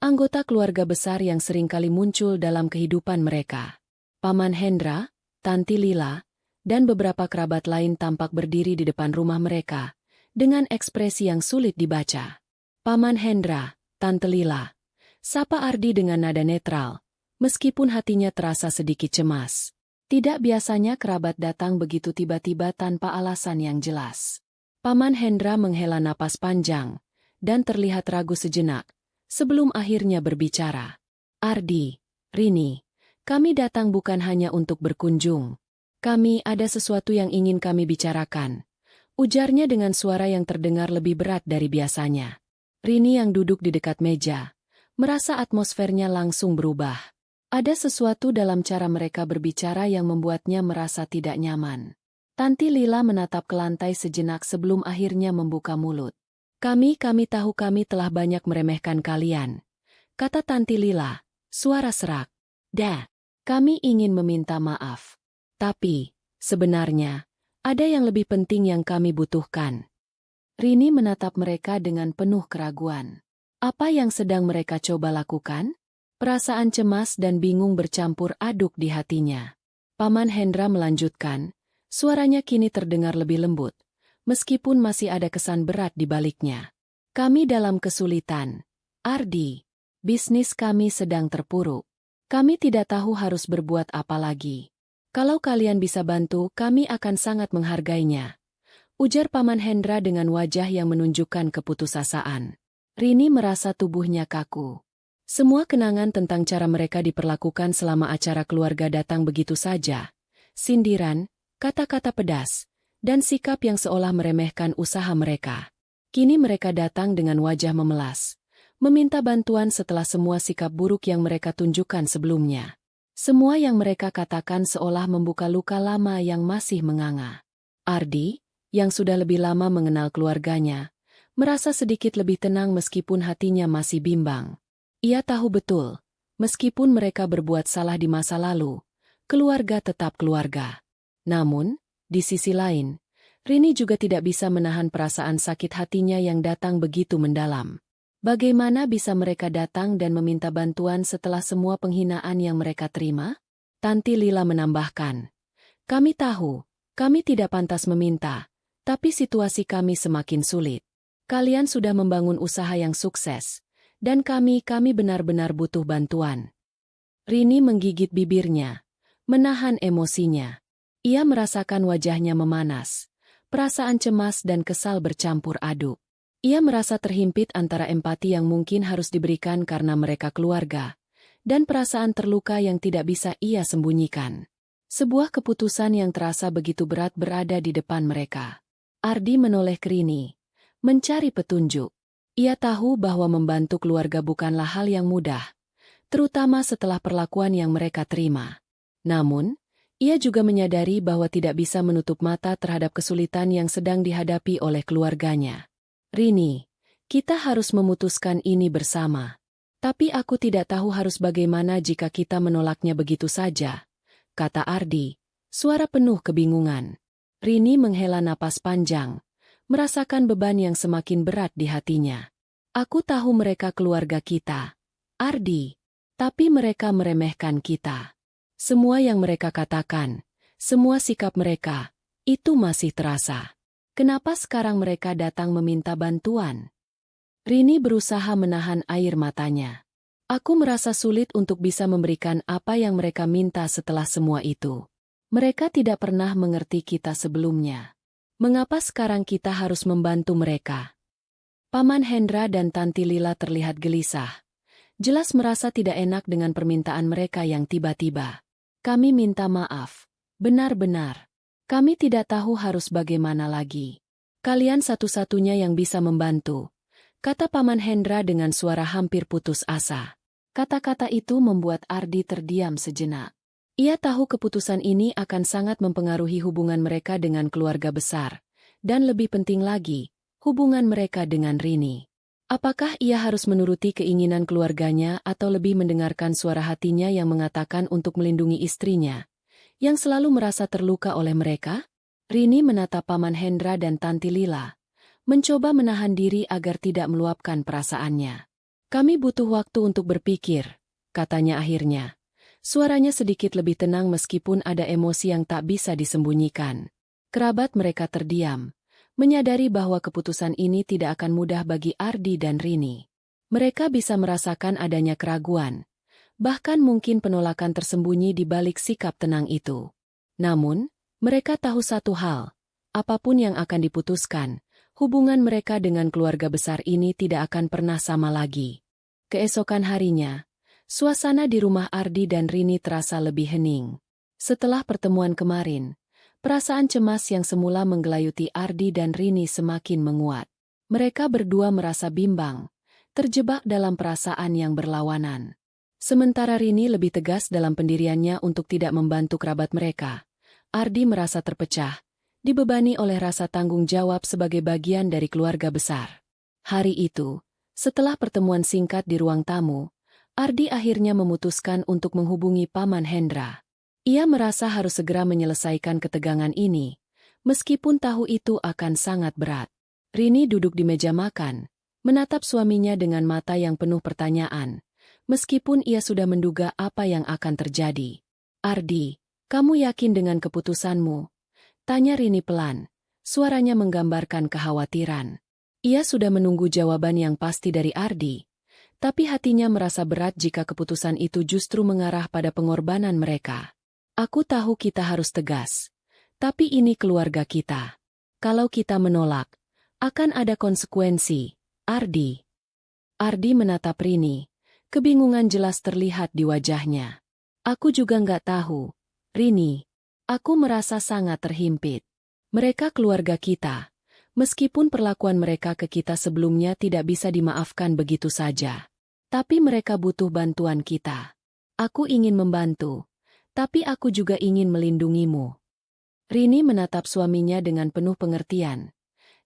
anggota keluarga besar yang seringkali muncul dalam kehidupan mereka. Paman Hendra, Tanti Lila, dan beberapa kerabat lain tampak berdiri di depan rumah mereka, dengan ekspresi yang sulit dibaca. Paman Hendra, Tante Lila, sapa Ardi dengan nada netral, meskipun hatinya terasa sedikit cemas. Tidak biasanya kerabat datang begitu tiba-tiba tanpa alasan yang jelas. Paman Hendra menghela napas panjang, dan terlihat ragu sejenak, sebelum akhirnya berbicara. Ardi, Rini, kami datang bukan hanya untuk berkunjung. Kami ada sesuatu yang ingin kami bicarakan. Ujarnya dengan suara yang terdengar lebih berat dari biasanya. Rini yang duduk di dekat meja, merasa atmosfernya langsung berubah. Ada sesuatu dalam cara mereka berbicara yang membuatnya merasa tidak nyaman. Tanti Lila menatap ke lantai sejenak sebelum akhirnya membuka mulut. Kami tahu kami telah banyak meremehkan kalian, kata Tanti Lila, suara serak. Kami ingin meminta maaf. Tapi, sebenarnya, ada yang lebih penting yang kami butuhkan. Rini menatap mereka dengan penuh keraguan. Apa yang sedang mereka coba lakukan? Perasaan cemas dan bingung bercampur aduk di hatinya. Paman Hendra melanjutkan, suaranya kini terdengar lebih lembut, meskipun masih ada kesan berat di baliknya. Kami dalam kesulitan. Ardi, bisnis kami sedang terpuruk. Kami tidak tahu harus berbuat apa lagi. Kalau kalian bisa bantu, kami akan sangat menghargainya. Ujar Paman Hendra dengan wajah yang menunjukkan keputusasaan. Rini merasa tubuhnya kaku. Semua kenangan tentang cara mereka diperlakukan selama acara keluarga datang begitu saja. Sindiran, kata-kata pedas, dan sikap yang seolah meremehkan usaha mereka. Kini mereka datang dengan wajah memelas, meminta bantuan setelah semua sikap buruk yang mereka tunjukkan sebelumnya. Semua yang mereka katakan seolah membuka luka lama yang masih menganga. Ardi, yang sudah lebih lama mengenal keluarganya, merasa sedikit lebih tenang meskipun hatinya masih bimbang. Ia tahu betul, meskipun mereka berbuat salah di masa lalu, keluarga tetap keluarga. Namun, di sisi lain, Rini juga tidak bisa menahan perasaan sakit hatinya yang datang begitu mendalam. Bagaimana bisa mereka datang dan meminta bantuan setelah semua penghinaan yang mereka terima? Tanti Lila menambahkan, kami tahu, kami tidak pantas meminta, tapi situasi kami semakin sulit. Kalian sudah membangun usaha yang sukses. Dan kami benar-benar butuh bantuan. Rini menggigit bibirnya, menahan emosinya. Ia merasakan wajahnya memanas. Perasaan cemas dan kesal bercampur aduk. Ia merasa terhimpit antara empati yang mungkin harus diberikan karena mereka keluarga, dan perasaan terluka yang tidak bisa ia sembunyikan. Sebuah keputusan yang terasa begitu berat berada di depan mereka. Ardi menoleh ke Rini, mencari petunjuk. Ia tahu bahwa membantu keluarga bukanlah hal yang mudah, terutama setelah perlakuan yang mereka terima. Namun, ia juga menyadari bahwa tidak bisa menutup mata terhadap kesulitan yang sedang dihadapi oleh keluarganya. Rini, kita harus memutuskan ini bersama. Tapi aku tidak tahu harus bagaimana jika kita menolaknya begitu saja, kata Ardi, suara penuh kebingungan. Rini menghela napas panjang, merasakan beban yang semakin berat di hatinya. Aku tahu mereka keluarga kita, Ardi, tapi mereka meremehkan kita. Semua yang mereka katakan, semua sikap mereka, itu masih terasa. Kenapa sekarang mereka datang meminta bantuan? Rini berusaha menahan air matanya. Aku merasa sulit untuk bisa memberikan apa yang mereka minta setelah semua itu. Mereka tidak pernah mengerti kita sebelumnya. Mengapa sekarang kita harus membantu mereka? Paman Hendra dan Tanti Lila terlihat gelisah. Jelas merasa tidak enak dengan permintaan mereka yang tiba-tiba. Kami minta maaf. Benar-benar. Kami tidak tahu harus bagaimana lagi. Kalian satu-satunya yang bisa membantu, kata Paman Hendra dengan suara hampir putus asa. Kata-kata itu membuat Ardi terdiam sejenak. Ia tahu keputusan ini akan sangat mempengaruhi hubungan mereka dengan keluarga besar, dan lebih penting lagi, hubungan mereka dengan Rini. Apakah ia harus menuruti keinginan keluarganya atau lebih mendengarkan suara hatinya yang mengatakan untuk melindungi istrinya, yang selalu merasa terluka oleh mereka? Rini menatap Paman Hendra dan Tanti Lila, mencoba menahan diri agar tidak meluapkan perasaannya. Kami butuh waktu untuk berpikir, katanya akhirnya. Suaranya sedikit lebih tenang meskipun ada emosi yang tak bisa disembunyikan. Kerabat mereka terdiam, menyadari bahwa keputusan ini tidak akan mudah bagi Ardi dan Rini. Mereka bisa merasakan adanya keraguan, bahkan mungkin penolakan tersembunyi di balik sikap tenang itu. Namun, mereka tahu satu hal, apapun yang akan diputuskan, hubungan mereka dengan keluarga besar ini tidak akan pernah sama lagi. Keesokan harinya, suasana di rumah Ardi dan Rini terasa lebih hening. Setelah pertemuan kemarin, perasaan cemas yang semula menggelayuti Ardi dan Rini semakin menguat. Mereka berdua merasa bimbang, terjebak dalam perasaan yang berlawanan. Sementara Rini lebih tegas dalam pendiriannya untuk tidak membantu kerabat mereka, Ardi merasa terpecah, dibebani oleh rasa tanggung jawab sebagai bagian dari keluarga besar. Hari itu, setelah pertemuan singkat di ruang tamu, Ardi akhirnya memutuskan untuk menghubungi Paman Hendra. Ia merasa harus segera menyelesaikan ketegangan ini, meskipun tahu itu akan sangat berat. Rini duduk di meja makan, menatap suaminya dengan mata yang penuh pertanyaan, meskipun ia sudah menduga apa yang akan terjadi. "Ardi, kamu yakin dengan keputusanmu?" tanya Rini pelan. Suaranya menggambarkan kekhawatiran. Ia sudah menunggu jawaban yang pasti dari Ardi, tapi hatinya merasa berat jika keputusan itu justru mengarah pada pengorbanan mereka. "Aku tahu kita harus tegas, tapi ini keluarga kita. Kalau kita menolak, akan ada konsekuensi, Ardi." Ardi menatap Rini. Kebingungan jelas terlihat di wajahnya. "Aku juga nggak tahu, Rini. Aku merasa sangat terhimpit. Mereka keluarga kita. Meskipun perlakuan mereka ke kita sebelumnya tidak bisa dimaafkan begitu saja. Tapi mereka butuh bantuan kita. Aku ingin membantu, tapi aku juga ingin melindungimu." Rini menatap suaminya dengan penuh pengertian.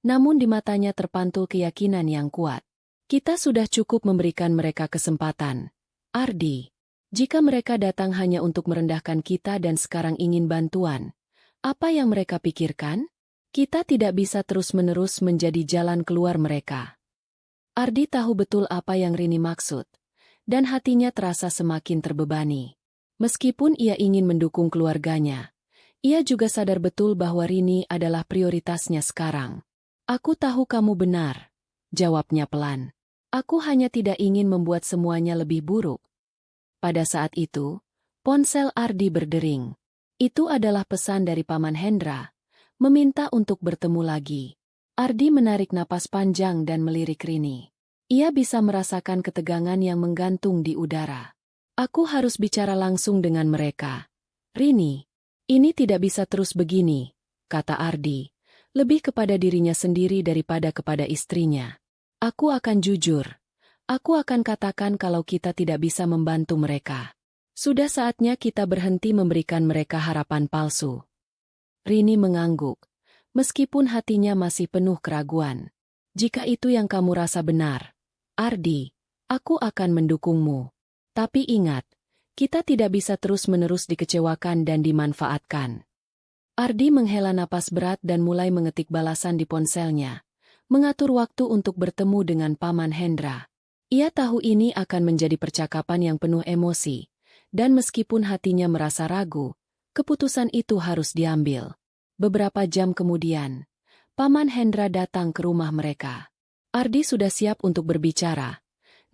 Namun di matanya terpantul keyakinan yang kuat. "Kita sudah cukup memberikan mereka kesempatan, Ardi. Jika mereka datang hanya untuk merendahkan kita dan sekarang ingin bantuan, apa yang mereka pikirkan? Kita tidak bisa terus-menerus menjadi jalan keluar mereka." Ardi tahu betul apa yang Rini maksud, dan hatinya terasa semakin terbebani. Meskipun ia ingin mendukung keluarganya, ia juga sadar betul bahwa Rini adalah prioritasnya sekarang. "Aku tahu kamu benar," jawabnya pelan. "Aku hanya tidak ingin membuat semuanya lebih buruk." Pada saat itu, ponsel Ardi berdering. Itu adalah pesan dari Paman Hendra, meminta untuk bertemu lagi. Ardi menarik napas panjang dan melirik Rini. Ia bisa merasakan ketegangan yang menggantung di udara. "Aku harus bicara langsung dengan mereka. Rini, ini tidak bisa terus begini," kata Ardi, lebih kepada dirinya sendiri daripada kepada istrinya. "Aku akan jujur. Aku akan katakan kalau kita tidak bisa membantu mereka. Sudah saatnya kita berhenti memberikan mereka harapan palsu." Rini mengangguk, meskipun hatinya masih penuh keraguan. "Jika itu yang kamu rasa benar, Ardi, aku akan mendukungmu. Tapi ingat, kita tidak bisa terus-menerus dikecewakan dan dimanfaatkan." Ardi menghela napas berat dan mulai mengetik balasan di ponselnya, mengatur waktu untuk bertemu dengan Paman Hendra. Ia tahu ini akan menjadi percakapan yang penuh emosi, dan meskipun hatinya merasa ragu, keputusan itu harus diambil. Beberapa jam kemudian, Paman Hendra datang ke rumah mereka. Ardi sudah siap untuk berbicara,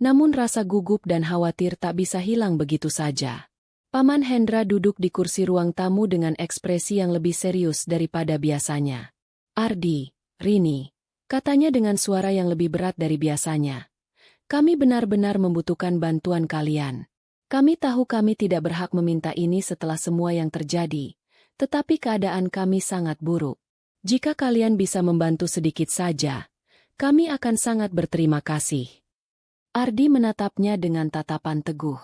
namun rasa gugup dan khawatir tak bisa hilang begitu saja. Paman Hendra duduk di kursi ruang tamu dengan ekspresi yang lebih serius daripada biasanya. "Ardi, Rini," katanya dengan suara yang lebih berat dari biasanya. "Kami benar-benar membutuhkan bantuan kalian. Kami tahu kami tidak berhak meminta ini setelah semua yang terjadi, tetapi keadaan kami sangat buruk. Jika kalian bisa membantu sedikit saja, kami akan sangat berterima kasih." Ardi menatapnya dengan tatapan teguh.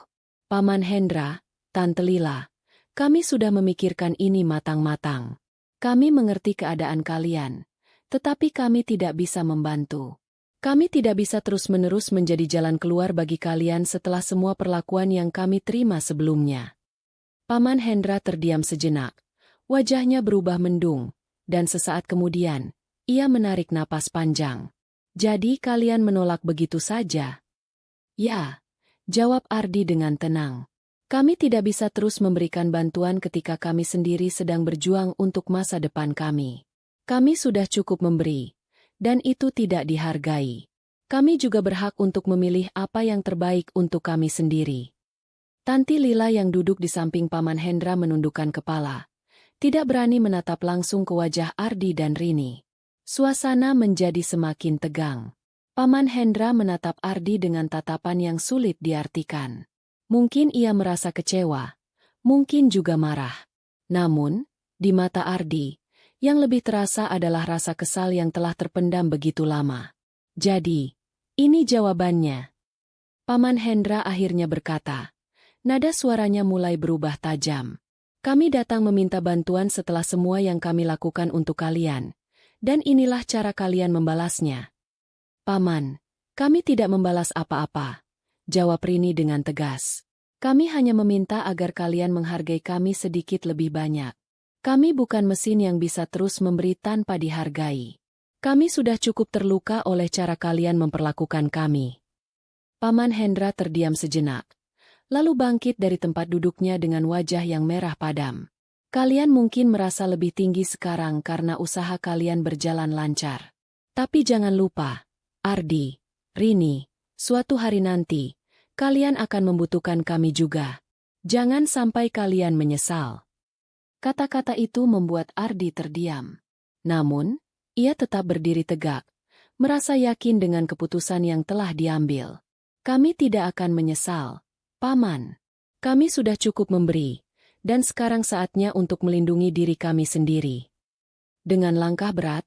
"Paman Hendra, Tante Lila, kami sudah memikirkan ini matang-matang. Kami mengerti keadaan kalian, tetapi kami tidak bisa membantu. Kami tidak bisa terus-menerus menjadi jalan keluar bagi kalian setelah semua perlakuan yang kami terima sebelumnya." Paman Hendra terdiam sejenak. Wajahnya berubah mendung, dan sesaat kemudian, ia menarik napas panjang. "Jadi kalian menolak begitu saja?" "Ya," jawab Ardi dengan tenang. "Kami tidak bisa terus memberikan bantuan ketika kami sendiri sedang berjuang untuk masa depan kami. Kami sudah cukup memberi, dan itu tidak dihargai. Kami juga berhak untuk memilih apa yang terbaik untuk kami sendiri." Tanti Lila yang duduk di samping Paman Hendra menundukkan kepala, tidak berani menatap langsung ke wajah Ardi dan Rini. Suasana menjadi semakin tegang. Paman Hendra menatap Ardi dengan tatapan yang sulit diartikan. Mungkin ia merasa kecewa, mungkin juga marah. Namun, di mata Ardi, yang lebih terasa adalah rasa kesal yang telah terpendam begitu lama. "Jadi, ini jawabannya." Paman Hendra akhirnya berkata. Nada suaranya mulai berubah tajam. "Kami datang meminta bantuan setelah semua yang kami lakukan untuk kalian, dan inilah cara kalian membalasnya." "Paman, kami tidak membalas apa-apa," jawab Rini dengan tegas. "Kami hanya meminta agar kalian menghargai kami sedikit lebih banyak. Kami bukan mesin yang bisa terus memberi tanpa dihargai. Kami sudah cukup terluka oleh cara kalian memperlakukan kami." Paman Hendra terdiam sejenak, lalu bangkit dari tempat duduknya dengan wajah yang merah padam. Kalian mungkin merasa lebih tinggi sekarang karena usaha kalian berjalan lancar. Tapi jangan lupa, Ardi, Rini, suatu hari nanti, kalian akan membutuhkan kami juga. Jangan sampai kalian menyesal. Kata-kata itu membuat Ardi terdiam. Namun, ia tetap berdiri tegak, merasa yakin dengan keputusan yang telah diambil. Kami tidak akan menyesal, Paman. Kami sudah cukup memberi, dan sekarang saatnya untuk melindungi diri kami sendiri. Dengan langkah berat,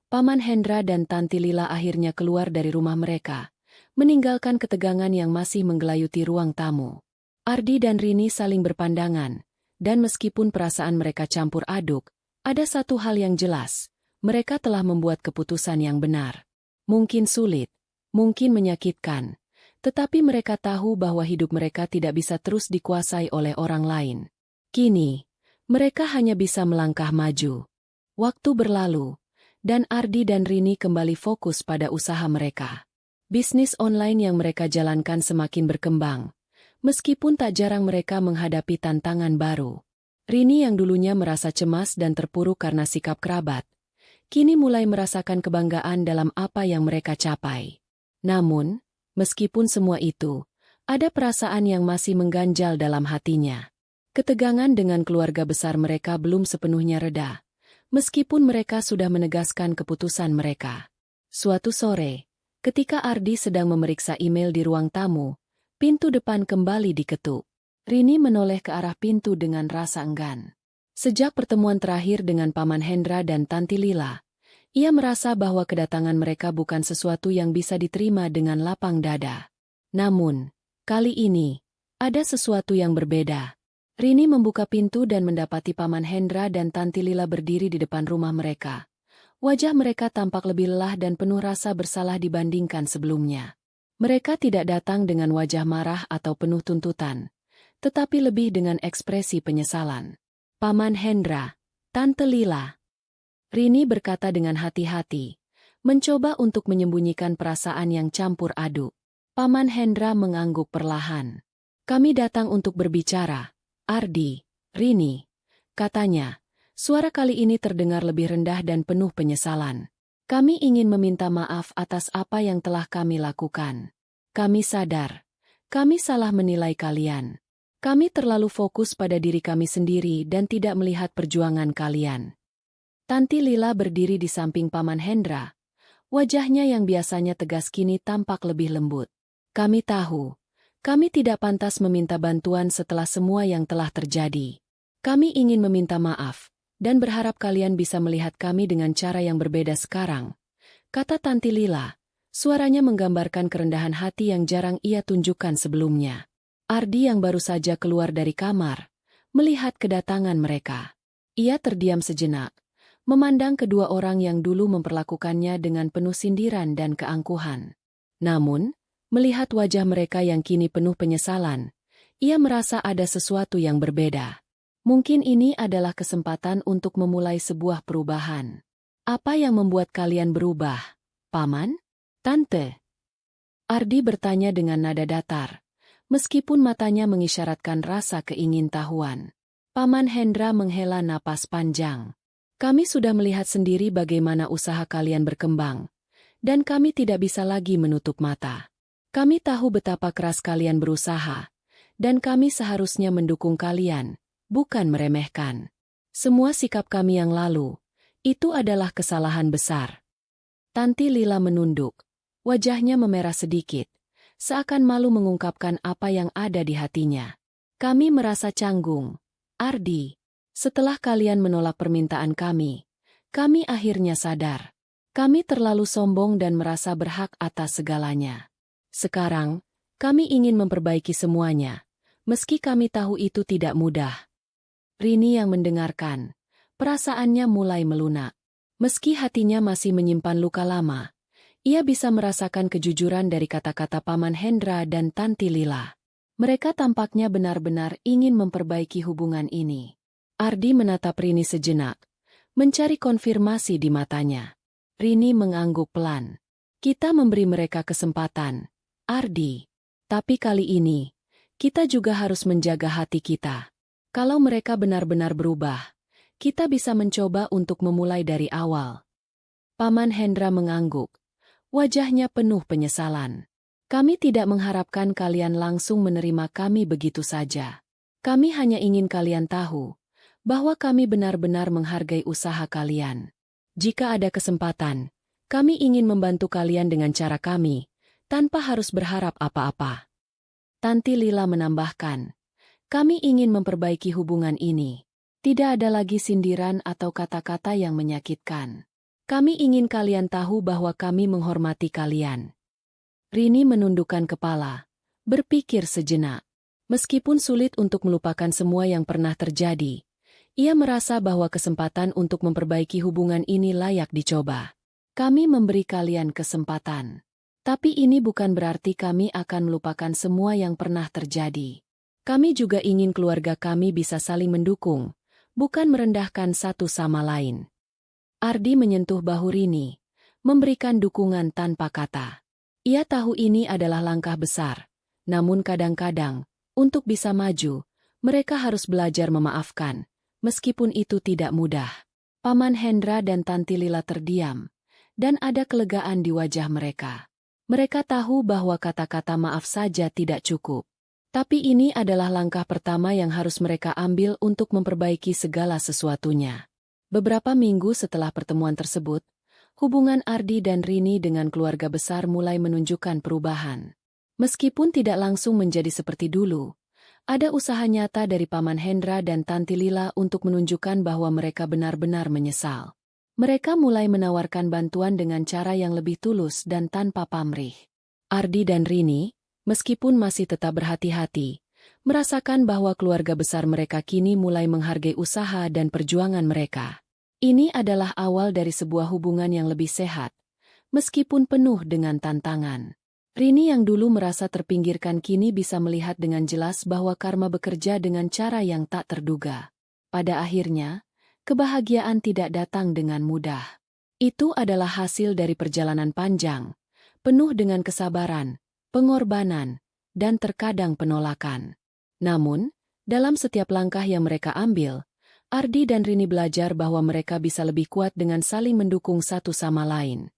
Paman Hendra dan Tanti Lila akhirnya keluar dari rumah mereka, meninggalkan ketegangan yang masih menggelayuti ruang tamu. Ardi dan Rini saling berpandangan, dan meskipun perasaan mereka campur aduk, ada satu hal yang jelas, mereka telah membuat keputusan yang benar. Mungkin sulit, mungkin menyakitkan, tetapi mereka tahu bahwa hidup mereka tidak bisa terus dikuasai oleh orang lain. Kini, mereka hanya bisa melangkah maju. Waktu berlalu, dan Ardi dan Rini kembali fokus pada usaha mereka. Bisnis online yang mereka jalankan semakin berkembang. Meskipun tak jarang mereka menghadapi tantangan baru. Rini yang dulunya merasa cemas dan terpuruk karena sikap kerabat, kini mulai merasakan kebanggaan dalam apa yang mereka capai. Namun, meskipun semua itu, ada perasaan yang masih mengganjal dalam hatinya. Ketegangan dengan keluarga besar mereka belum sepenuhnya reda, meskipun mereka sudah menegaskan keputusan mereka. Suatu sore, ketika Ardi sedang memeriksa email di ruang tamu, pintu depan kembali diketuk. Rini menoleh ke arah pintu dengan rasa enggan. Sejak pertemuan terakhir dengan Paman Hendra dan Tanti Lila, ia merasa bahwa kedatangan mereka bukan sesuatu yang bisa diterima dengan lapang dada. Namun, kali ini, ada sesuatu yang berbeda. Rini membuka pintu dan mendapati Paman Hendra dan Tanti Lila berdiri di depan rumah mereka. Wajah mereka tampak lebih lelah dan penuh rasa bersalah dibandingkan sebelumnya. Mereka tidak datang dengan wajah marah atau penuh tuntutan, tetapi lebih dengan ekspresi penyesalan. Paman Hendra, Tante Lila. Rini berkata dengan hati-hati, mencoba untuk menyembunyikan perasaan yang campur aduk. Paman Hendra mengangguk perlahan. Kami datang untuk berbicara, Ardi, Rini, katanya. Suara kali ini terdengar lebih rendah dan penuh penyesalan. Kami ingin meminta maaf atas apa yang telah kami lakukan. Kami sadar, kami salah menilai kalian. Kami terlalu fokus pada diri kami sendiri dan tidak melihat perjuangan kalian. Tanti Lila berdiri di samping Paman Hendra. Wajahnya yang biasanya tegas kini tampak lebih lembut. Kami tahu, kami tidak pantas meminta bantuan setelah semua yang telah terjadi. Kami ingin meminta maaf, dan berharap kalian bisa melihat kami dengan cara yang berbeda sekarang, kata Tanti Lila. Suaranya menggambarkan kerendahan hati yang jarang ia tunjukkan sebelumnya. Ardi yang baru saja keluar dari kamar, melihat kedatangan mereka. Ia terdiam sejenak, memandang kedua orang yang dulu memperlakukannya dengan penuh sindiran dan keangkuhan. Namun, melihat wajah mereka yang kini penuh penyesalan, ia merasa ada sesuatu yang berbeda. Mungkin ini adalah kesempatan untuk memulai sebuah perubahan. Apa yang membuat kalian berubah, Paman? Tante? Ardi bertanya dengan nada datar, meskipun matanya mengisyaratkan rasa keingintahuan. Paman Hendra menghela napas panjang. Kami sudah melihat sendiri bagaimana usaha kalian berkembang, dan kami tidak bisa lagi menutup mata. Kami tahu betapa keras kalian berusaha, dan kami seharusnya mendukung kalian, bukan meremehkan. Semua sikap kami yang lalu, itu adalah kesalahan besar. Tanti Lila menunduk, wajahnya memerah sedikit, seakan malu mengungkapkan apa yang ada di hatinya. Kami merasa canggung, Ardi. Setelah kalian menolak permintaan kami akhirnya sadar. Kami terlalu sombong dan merasa berhak atas segalanya. Sekarang, kami ingin memperbaiki semuanya, meski kami tahu itu tidak mudah. Rini yang mendengarkan, perasaannya mulai melunak. Meski hatinya masih menyimpan luka lama, ia bisa merasakan kejujuran dari kata-kata Paman Hendra dan Tanti Lila. Mereka tampaknya benar-benar ingin memperbaiki hubungan ini. Ardi menatap Rini sejenak, mencari konfirmasi di matanya. Rini mengangguk pelan. Kita memberi mereka kesempatan, Ardi. Tapi kali ini, kita juga harus menjaga hati kita. Kalau mereka benar-benar berubah, kita bisa mencoba untuk memulai dari awal. Paman Hendra mengangguk. Wajahnya penuh penyesalan. Kami tidak mengharapkan kalian langsung menerima kami begitu saja. Kami hanya ingin kalian tahu bahwa kami benar-benar menghargai usaha kalian. Jika ada kesempatan, kami ingin membantu kalian dengan cara kami, tanpa harus berharap apa-apa. Tanti Lila menambahkan, kami ingin memperbaiki hubungan ini. Tidak ada lagi sindiran atau kata-kata yang menyakitkan. Kami ingin kalian tahu bahwa kami menghormati kalian. Rini menundukkan kepala, berpikir sejenak. Meskipun sulit untuk melupakan semua yang pernah terjadi, ia merasa bahwa kesempatan untuk memperbaiki hubungan ini layak dicoba. Kami memberi kalian kesempatan. Tapi ini bukan berarti kami akan melupakan semua yang pernah terjadi. Kami juga ingin keluarga kami bisa saling mendukung, bukan merendahkan satu sama lain. Ardi menyentuh bahu Rini, memberikan dukungan tanpa kata. Ia tahu ini adalah langkah besar, namun kadang-kadang, untuk bisa maju, mereka harus belajar memaafkan, meskipun itu tidak mudah. Paman Hendra dan Tanti Lila terdiam, dan ada kelegaan di wajah mereka. Mereka tahu bahwa kata-kata maaf saja tidak cukup. Tapi ini adalah langkah pertama yang harus mereka ambil untuk memperbaiki segala sesuatunya. Beberapa minggu setelah pertemuan tersebut, hubungan Ardi dan Rini dengan keluarga besar mulai menunjukkan perubahan. Meskipun tidak langsung menjadi seperti dulu, ada usaha nyata dari Paman Hendra dan Tanti Lila untuk menunjukkan bahwa mereka benar-benar menyesal. Mereka mulai menawarkan bantuan dengan cara yang lebih tulus dan tanpa pamrih. Ardi dan Rini, meskipun masih tetap berhati-hati, merasakan bahwa keluarga besar mereka kini mulai menghargai usaha dan perjuangan mereka. Ini adalah awal dari sebuah hubungan yang lebih sehat, meskipun penuh dengan tantangan. Rini yang dulu merasa terpinggirkan kini bisa melihat dengan jelas bahwa karma bekerja dengan cara yang tak terduga. Pada akhirnya, kebahagiaan tidak datang dengan mudah. Itu adalah hasil dari perjalanan panjang, penuh dengan kesabaran, pengorbanan, dan terkadang penolakan. Namun, dalam setiap langkah yang mereka ambil, Ardi dan Rini belajar bahwa mereka bisa lebih kuat dengan saling mendukung satu sama lain.